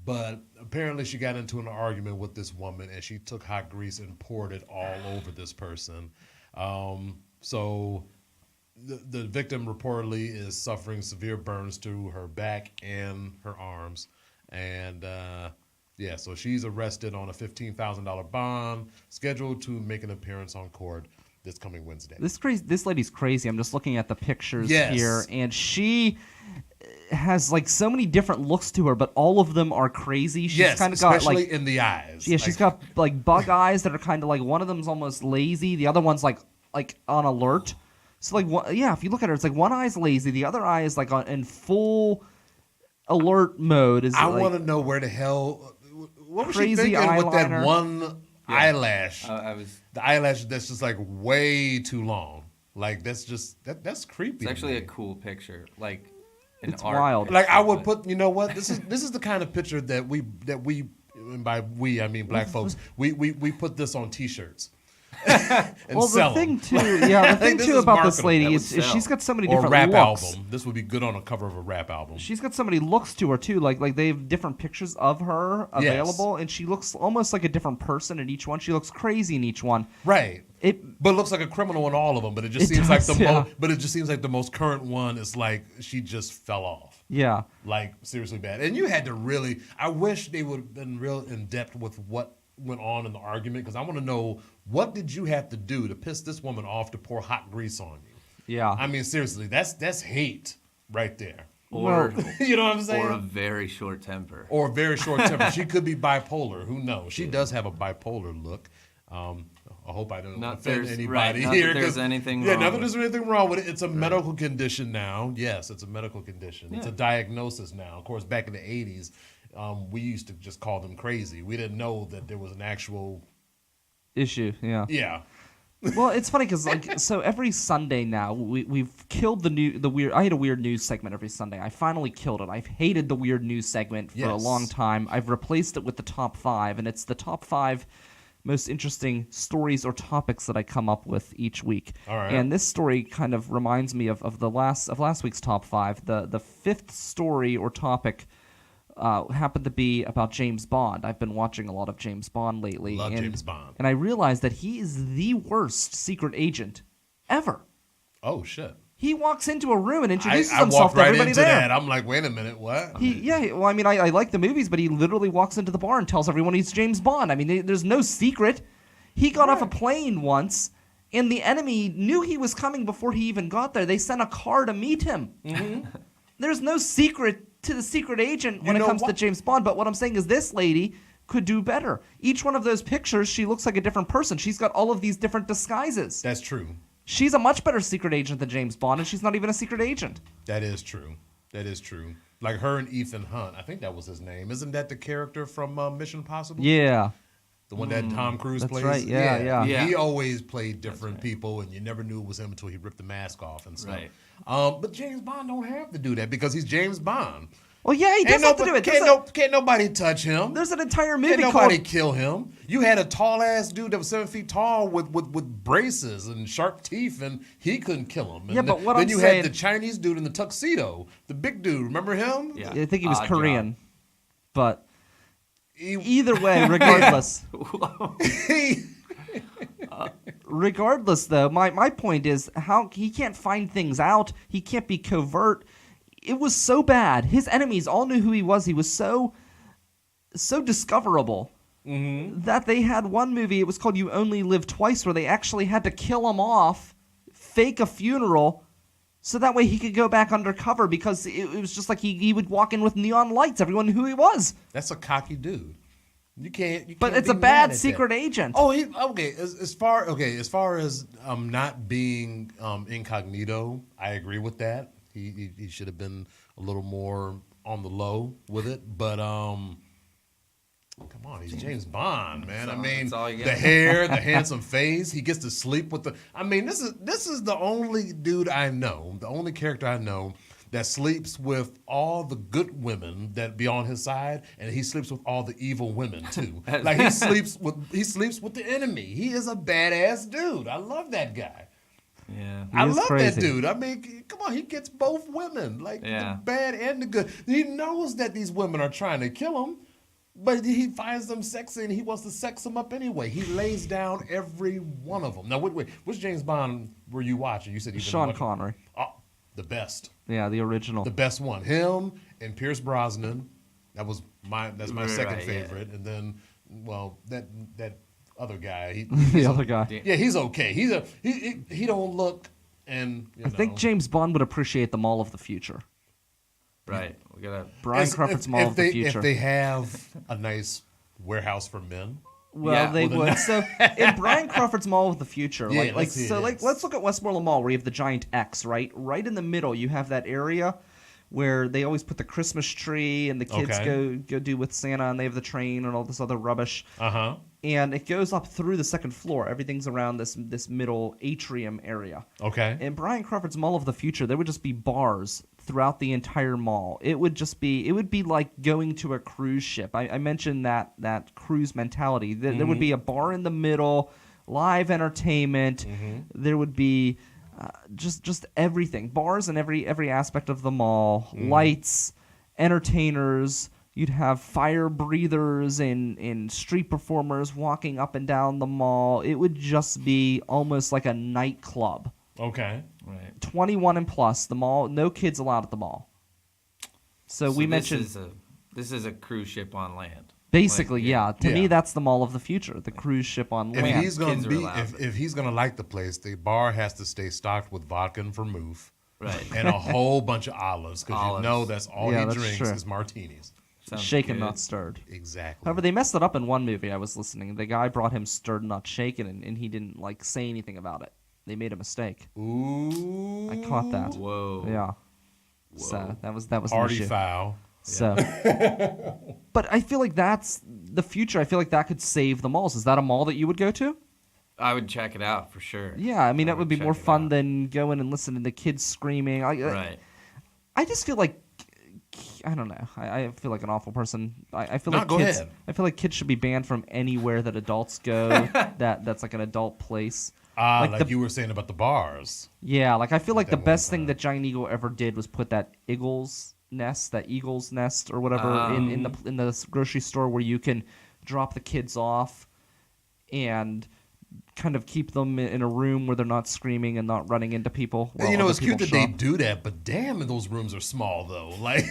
But apparently she got into an argument with this woman, and she took hot grease and poured it all over this person. So the victim reportedly is suffering severe burns to her back and her arms. And so she's arrested on a $15,000 bond, scheduled to make an appearance on court this coming Wednesday. This lady's crazy. I'm just looking at the pictures Yes. here, and she has like so many different looks to her, but all of them are crazy. She's kind of got especially like in the eyes. yeah, she's got like bug eyes that are kind of like one of them's almost lazy, the other one's like on alert. So like if you look at her, it's like one eye's lazy, the other eye is like in full alert mode. I want to know where the hell. What was she Crazy thinking with that eyeliner. one eyelash? I was. The eyelash that's just like way too long. Like that's creepy. It's actually a to me. cool picture. Like an It's art wild. Like I would but- put, you know what? This is the kind of picture that we and by we I mean black folks. We put this on T-shirts. And Well, sell the thing 'em. too, yeah, the thing This too is about this marketable. lady That is would she's sell. got so many Or a different rap looks. album. This would be good on a cover of a rap album. She's got so many looks to her too. Like they have different pictures of her available, and she looks almost like a different person in each one. She looks crazy in each one. Right. It But it looks like a criminal in all of them. But it just It seems like does, the yeah. but it just seems like the most current one is like she just fell off. yeah. Like seriously bad. And you had to really. I wish they would have been real in depth with what went on in the argument, because I want to know, what did you have to do to piss this woman off to pour hot grease on you? Yeah. I mean, seriously, that's hate right there. Or You know what I'm saying? or a very short temper. Or a very short temper. She could be bipolar. Who knows? She does have a bipolar look. I hope I don't Not offend there's- anybody right, not here. that there's 'cause- anything yeah, wrong not that with there's anything wrong with it. It's a medical condition now. Yes, it's a medical condition. It's a diagnosis now. Of course, back in the 80s, we used to just call them crazy. We didn't know that there was an actual... Issue. Yeah. Yeah. Well, it's funny because so every Sunday now we've killed the weird. I had a weird news segment every Sunday. I finally killed it. I've hated the weird news segment for a Yes. long time. I've replaced it with the top 5, and it's the top 5 most interesting stories or topics that I come up with each week. All right. And this story kind of reminds me of last week's top 5. The 5th story or topic happened to be about James Bond. I've been watching a lot of James Bond lately. Love and, James Bond. And I realized that he is the worst secret agent ever. Oh, shit. He walks into a room and introduces I himself walked to right everybody into there. that. I'm like, wait a minute, what? Well, I mean, I like the movies, but he literally walks into the bar and tells everyone he's James Bond. I mean, there's no secret. He got off a plane once, and the enemy knew he was coming before he even got there. They sent a car to meet him. Mm-hmm. There's no secret to the secret agent when You it know comes to what? James Bond, but what I'm saying is this lady could do better. Each one of those pictures, she looks like a different person. She's got all of these different disguises. That's true. She's a much better secret agent than James Bond, and she's not even a secret agent. That is true. That is true. Like her and Ethan Hunt. I think that was his name. Isn't that the character from Mission Impossible? Yeah. the one that Tom Cruise That's plays. right, yeah. He always played different people, and you never knew it was him until he ripped the mask off and stuff. Right. But James Bond don't have to do that because he's James Bond. Well, yeah, he does have to do it. Can't nobody touch him. There's an entire movie Can't called... nobody kill him. You had a tall ass dude that was 7 feet tall with braces and sharp teeth, and he couldn't kill him. And Yeah, but what then I'm you saying- had the Chinese dude in the tuxedo, the big dude. Remember him? Yeah. I think he was Odd Korean. job. But either way, regardless... Regardless, though, my point is how he can't find things out. He can't be covert. It was so bad. His enemies all knew who he was. He was so discoverable that they had one movie. It was called You Only Live Twice, where they actually had to kill him off, fake a funeral, so that way he could go back undercover because it was just like he would walk in with neon lights. Everyone knew who he was. That's a cocky dude. You can't. But it's be a mad bad at secret that. agent. Oh, okay. As far as not being incognito, I agree with that. He should have been a little more on the low with it. But come on, he's James Bond, man. I mean, that's all you the got. hair, the handsome face. He gets to sleep with the. I mean, this is the only dude I know, the only character I know that sleeps with all the good women that be on his side, and he sleeps with all the evil women too. Like he sleeps with the enemy. He is a badass dude. I love that guy. Yeah. I is love crazy. that dude. I mean, come on, he gets both women, like Yeah. the bad and the good. He knows that these women are trying to kill him, but he finds them sexy and he wants to sex them up anyway. He lays down every one of them. Now, wait, which James Bond were you watching? You said Sean Connery. Oh, the best. Yeah, the original. The best one. Him and Pierce Brosnan. That's my Right, second yeah. favorite. And then, well, that other guy. The other guy. Yeah, he's okay. He don't look and I think James Bond would appreciate the Mall of the Future. Right. We gotta. Brian Crawford's Mall of the Future. If they have a nice warehouse for men. Well, Yeah. they would. So in Brian Crawford's Mall of the Future, Yeah, like let's see, so, yes. let's look at Westmoreland Mall where you have the giant X, right? Right in the middle, you have that area where they always put the Christmas tree and the kids Okay. go do with Santa, and they have the train and all this other rubbish. Uh-huh. And it goes up through the second floor. Everything's around this middle atrium area. Okay. In Brian Crawford's Mall of the Future, there would just be bars throughout the entire mall. It would be like going to a cruise ship. I mentioned that cruise mentality. There would be a bar in the middle, live entertainment. There would be just everything. Bars in every aspect of the mall. Lights, entertainers. You'd have fire breathers and street performers walking up and down the mall. It would just be almost like a nightclub. Okay. Right. 21 and plus, the mall, no kids allowed at the mall. So we mentioned, This is a cruise ship on land. basically, Like, yeah. To Yeah. me, that's the Mall of the future, the cruise ship on If land. he's gonna Kids are be allowed. if he's gonna like the place, the bar has to stay stocked with vodka and vermouth. Right. And a whole bunch of olives, because you Olives. know that's all Yeah, he that's drinks true. is martinis. Sounds Shaken, good. not stirred. Exactly. However, they messed it up in one movie I was listening. The guy brought him stirred, not shaken, and he didn't say anything about it. They made a mistake. Ooh. I caught that. Whoa. Yeah. So that was an Party issue. foul. So, but I feel like that's the future. I feel like that could save the malls. Is that a mall that you would go to? I would check it out for sure. Yeah, I mean that would be check more it fun out. than going and listening to kids screaming. Right. I just feel like I don't know. I feel like an awful person. I feel No, like go kids. ahead. I feel like kids should be banned from anywhere that adults go. that's like an adult place. Like you were saying about the bars. Yeah, like I feel like the that best one thing that Giant Eagle ever did was put that eagle's nest or whatever in the grocery store where you can drop the kids off and kind of keep them in a room where they're not screaming and not running into people. while You know, other it's cute people that show they up. do that, but damn, those rooms are small though. Like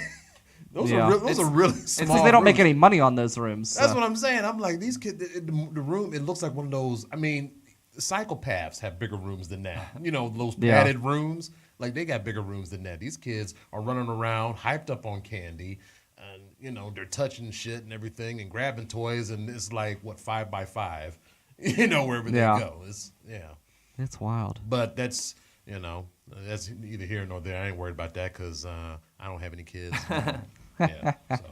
those Yeah. are really small. It's like they don't make rooms. any money on those rooms. That's so. what I'm saying. I'm like, these kids, the room, it looks like one of those. I mean, psychopaths have bigger rooms than that. You know, those Yeah. padded rooms. Like, they got bigger rooms than that. These kids are running around, hyped up on candy, and, you know, they're touching shit and everything and grabbing toys, and it's like, what, 5 by 5 you know, wherever Yeah. they go. It's wild. But that's, you know, that's neither here nor there. I ain't worried about that because I don't have any kids. Yeah, so.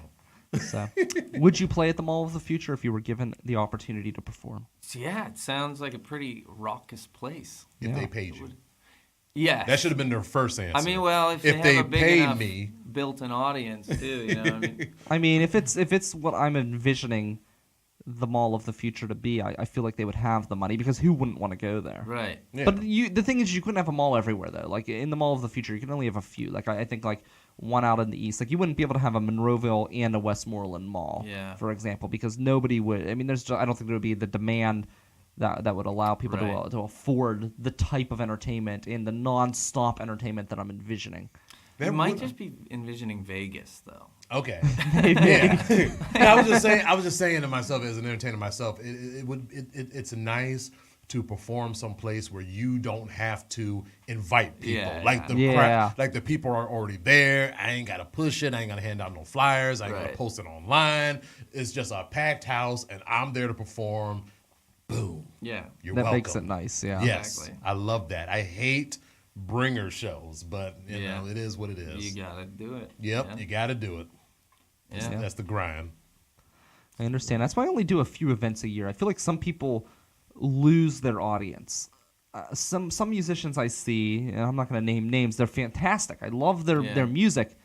So, would you play at the Mall of the Future if you were given the opportunity to perform? So, yeah, it sounds like a pretty raucous place. If they paid you. Yeah. That should have been their first answer. I mean, well, if they they have a big paid enough me, built-in audience too, you know what I mean? I mean, if it's what I'm envisioning the Mall of the Future to be, I feel like they would have the money, because who wouldn't want to go there? Right. yeah. But the thing is, you couldn't have a mall everywhere, though. Like, in the Mall of the Future, you can only have a few. Like, I think, like, one out in the east. Like, you wouldn't be able to have a Monroeville and a Westmoreland Mall, Yeah. for example, because nobody would. I mean, I don't think there would be the demand that would allow people Right. to afford the type of entertainment and the non-stop entertainment that I'm envisioning. You might just be envisioning Vegas, though. Okay. Yeah. I was just saying to myself, as an entertainer myself, it's nice to perform someplace where you don't have to invite people. Yeah, like the yeah. crowd, like the people are already there. I ain't gotta push it. I ain't gotta hand out no flyers. I ain't gotta Right. post it online. It's just a packed house, and I'm there to perform. Boom. Yeah. You're That welcome. makes it nice, yeah. Yes, Exactly. I love that. I hate bringer shows, but you Yeah. know it is what it is. You gotta do it. Yep, Yeah. you got to do it. Yeah. That's the grind. I understand. That's why I only do a few events a year. I feel like some people lose their audience. Some musicians I see, and I'm not going to name names, they're fantastic. I love their music.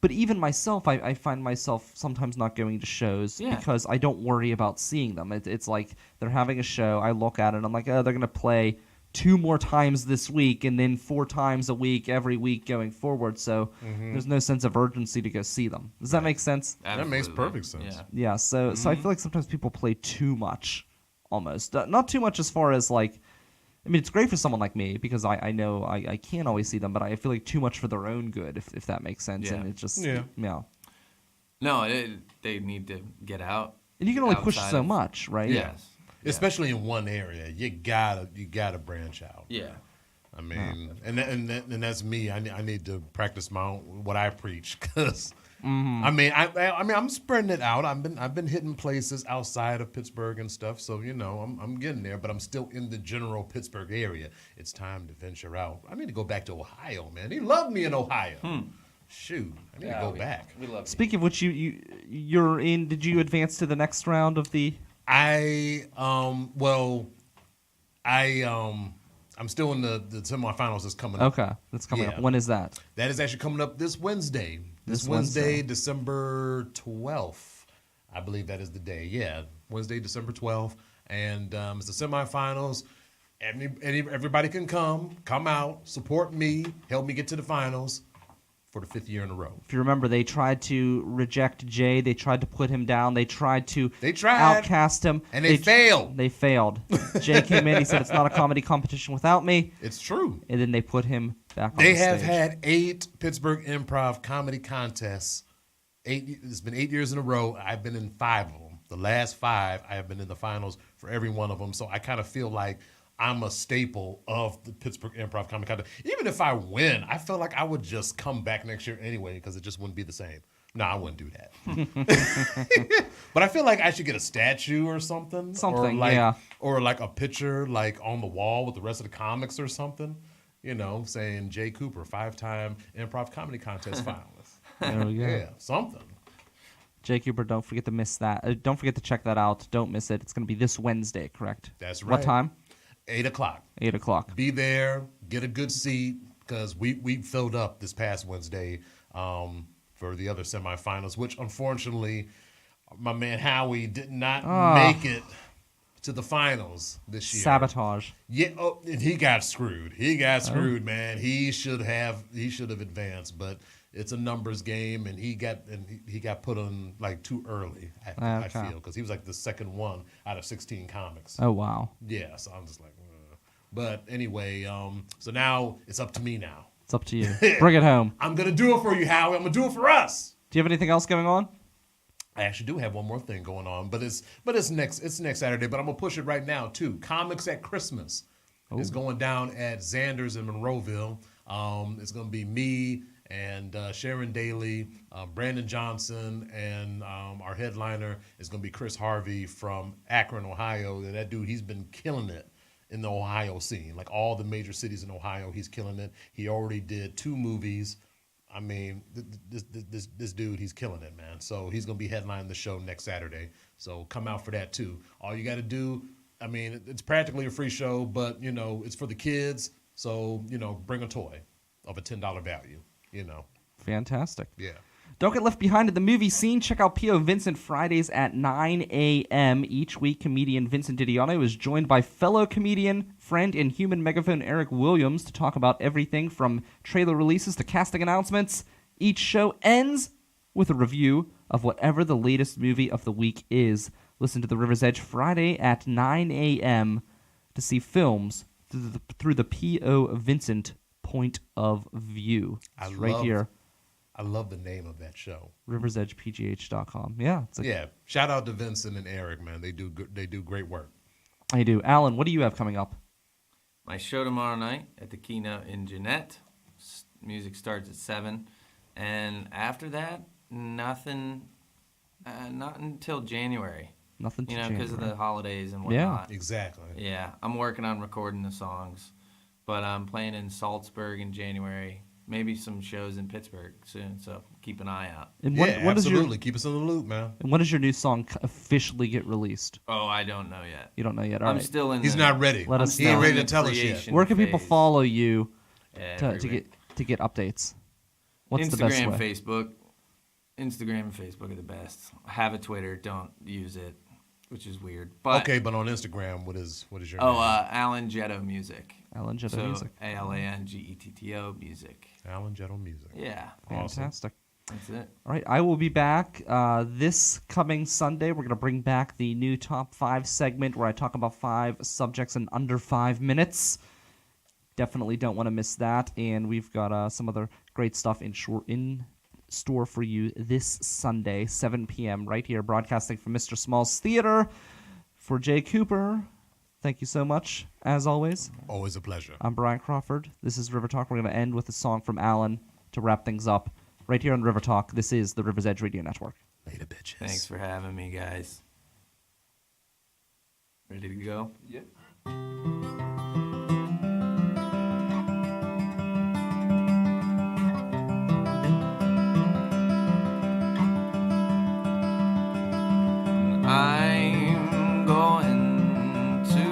But even myself, I find myself sometimes not going to shows Yeah. because I don't worry about seeing them. It's like they're having a show. I look at it, and I'm like, oh, they're going to play 2 more times this week and then 4 times a week every week going forward. So there's no sense of urgency to go see them. Does that make sense? That makes Absolutely. perfect sense. Yeah. Yeah, so I feel like sometimes people play too much, almost. Not too much as far as, like, I mean, it's great for someone like me because I know I can't always see them, but I feel like too much for their own good, if that makes sense. Yeah. And it just, Yeah. yeah. No, they need to get out. And you can only push outside so of- much, right? Yes. Especially in one area, you gotta branch out. Yeah. I mean, and that's me. I need to practice what I preach, because I mean I'm spreading it out. I've been hitting places outside of Pittsburgh and stuff, so you know I'm getting there, but I'm still in the general Pittsburgh area. It's time to venture out. I need to go back to Ohio, man. They love me in Ohio. Shoot, I need to go back. We love Speaking of which, you're in. Did you advance to the next round of the? I'm still in the semifinals that's coming up. Okay, that's coming up. Yeah. When is that? That is actually coming up this Wednesday. This Wednesday, Wednesday. December 12th. I believe that is the day. Yeah, Wednesday, December 12th. And it's the semifinals. Everybody can come out, support me, help me get to the finals for the 5th year in a row. If you remember, they tried to reject Jaye. They tried to put him down. They tried to outcast him. And they failed. They failed. Jaye came in. He said, it's not a comedy competition without me. It's true. And then they put him back on They the have stage. had 8 Pittsburgh Improv comedy contests. It's been 8 years in a row. I've been in 5 of them. The last 5, I have been in the finals for every one of them. So I kind of feel like I'm a staple of the Pittsburgh Improv comedy contest. Even if I win, I feel like I would just come back next year anyway, because it just wouldn't be the same. No, I wouldn't do that. But I feel like I should get a statue or something. Something, or like, yeah. Or like a picture like on the wall with the rest of the comics or something. You know, saying Jaye Cooper, 5-time improv comedy contest finalist. There we go. Yeah, something. Jaye Cooper, don't forget to miss that. Don't forget to check that out. Don't miss it. It's going to be this Wednesday, correct? That's What right. time? 8 o'clock. 8 o'clock. Be there, get a good seat, because we filled up this past Wednesday for the other semifinals, which unfortunately my man Howie did not make it to the finals this year. Sabotage. Yeah, and he got screwed. He got screwed, man. He should have advanced, but it's a numbers game, and he got put on like too early. I Okay. feel, because he was like the second one out of 16 comics. Oh, wow. Yeah, so I'm just like, but anyway, so now it's up to me now. It's up to you. Bring it home. I'm gonna do it for you, Howie. I'm gonna do it for us. Do you have anything else going on? I actually do have one more thing going on, but it's next Saturday. But I'm gonna push it right now too. Comics at Christmas is going down at Xander's in Monroeville. It's gonna be me and Sharon Daly, Brandon Johnson, and our headliner is gonna be Chris Harvey from Akron, Ohio. And that dude, he's been killing it in the Ohio scene. Like all the major cities in Ohio, he's killing it. He already did 2 movies I mean, this dude, he's killing it, man. So he's gonna be headlining the show next Saturday. So come out for that too. All you got to do, I mean, it's practically a free show, but it's for the kids. So bring a toy of a $10 value. Fantastic. Yeah. Don't get left behind in the movie scene. Check out P.O. Vincent Fridays at 9 a.m. Each week, comedian Vincent Didiano is joined by fellow comedian, friend, and human megaphone Eric Williams to talk about everything from trailer releases to casting announcements. Each show ends with a review of whatever the latest movie of the week is. Listen to The River's Edge Friday at 9 a.m. to see films through the P.O. Vincent point of view. It's right here. I love the name of that show. RiversEdgePGH.com. Yeah. Yeah. Shout out to Vincent and Eric, man. They do great work. I do. Alan, what do you have coming up? My show tomorrow night at the Keynote in Jeanette. Music starts at 7. And after that, nothing, not until January. Nothing to January. Because of the holidays and whatnot. Yeah, exactly. Yeah. I'm working on recording the songs. But I'm playing in Salzburg in January. Maybe some shows in Pittsburgh soon, so keep an eye out. And absolutely. Keep us in the loop, man. And when does your new song officially get released? Oh, I don't know yet. You don't know yet. All I'm right. still in. He's not ready. Let us He know. ain't ready to tell us yet. Where can people phase. follow you to Everywhere. get updates? What's Instagram, the best way? Facebook. Instagram and Facebook are the best. I have a Twitter. Don't use it, which is weird. But okay, but on Instagram, what is your name? Alan Getto Music. Alan Getto So Music. ALANGETTO Music. Alan Getto Music. Yeah. Fantastic. That's it. All right, I will be back this coming Sunday. We're going to bring back the new Top 5 segment where I talk about 5 subjects in under 5 minutes. Definitely don't want to miss that. And we've got some other great stuff in store for you this Sunday, 7 p.m. right here, broadcasting from Mr. Small's Theater. For Jay Cooper, thank you so much, as always. Always a pleasure. I'm Brian Crawford. This is River Talk. We're going to end with a song from Alan to wrap things up. Right here on River Talk, this is the River's Edge Radio Network. Later, bitches. Thanks for having me, guys. Ready to go? Yep. I'm going to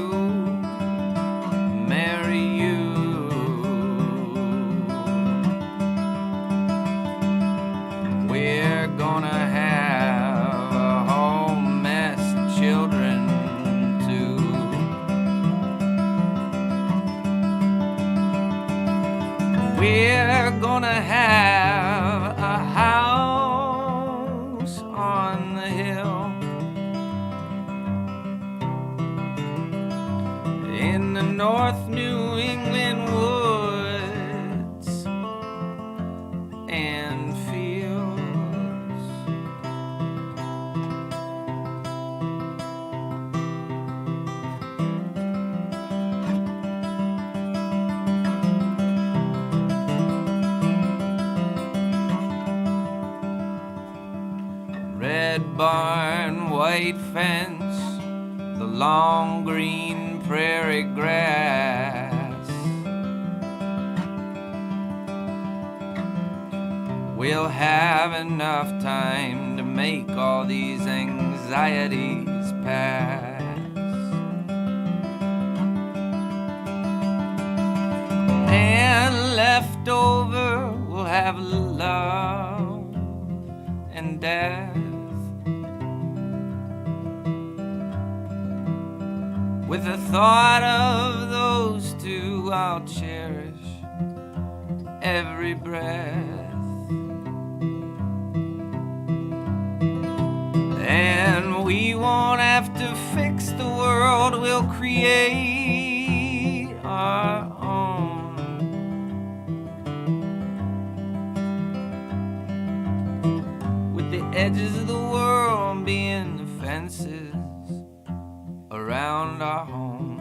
marry you. We're gonna have a whole mess of children too. We're gonna have a house on the hill in the North New England woods and fields. Red barn, white fence, the long green prairie grass. We'll have enough time to make all these anxieties pass. And left over we'll have love and death. With the thought of those two, I'll cherish every breath. And we won't have to fix the world, we'll create our own. With the edges of the world being the fences around our home.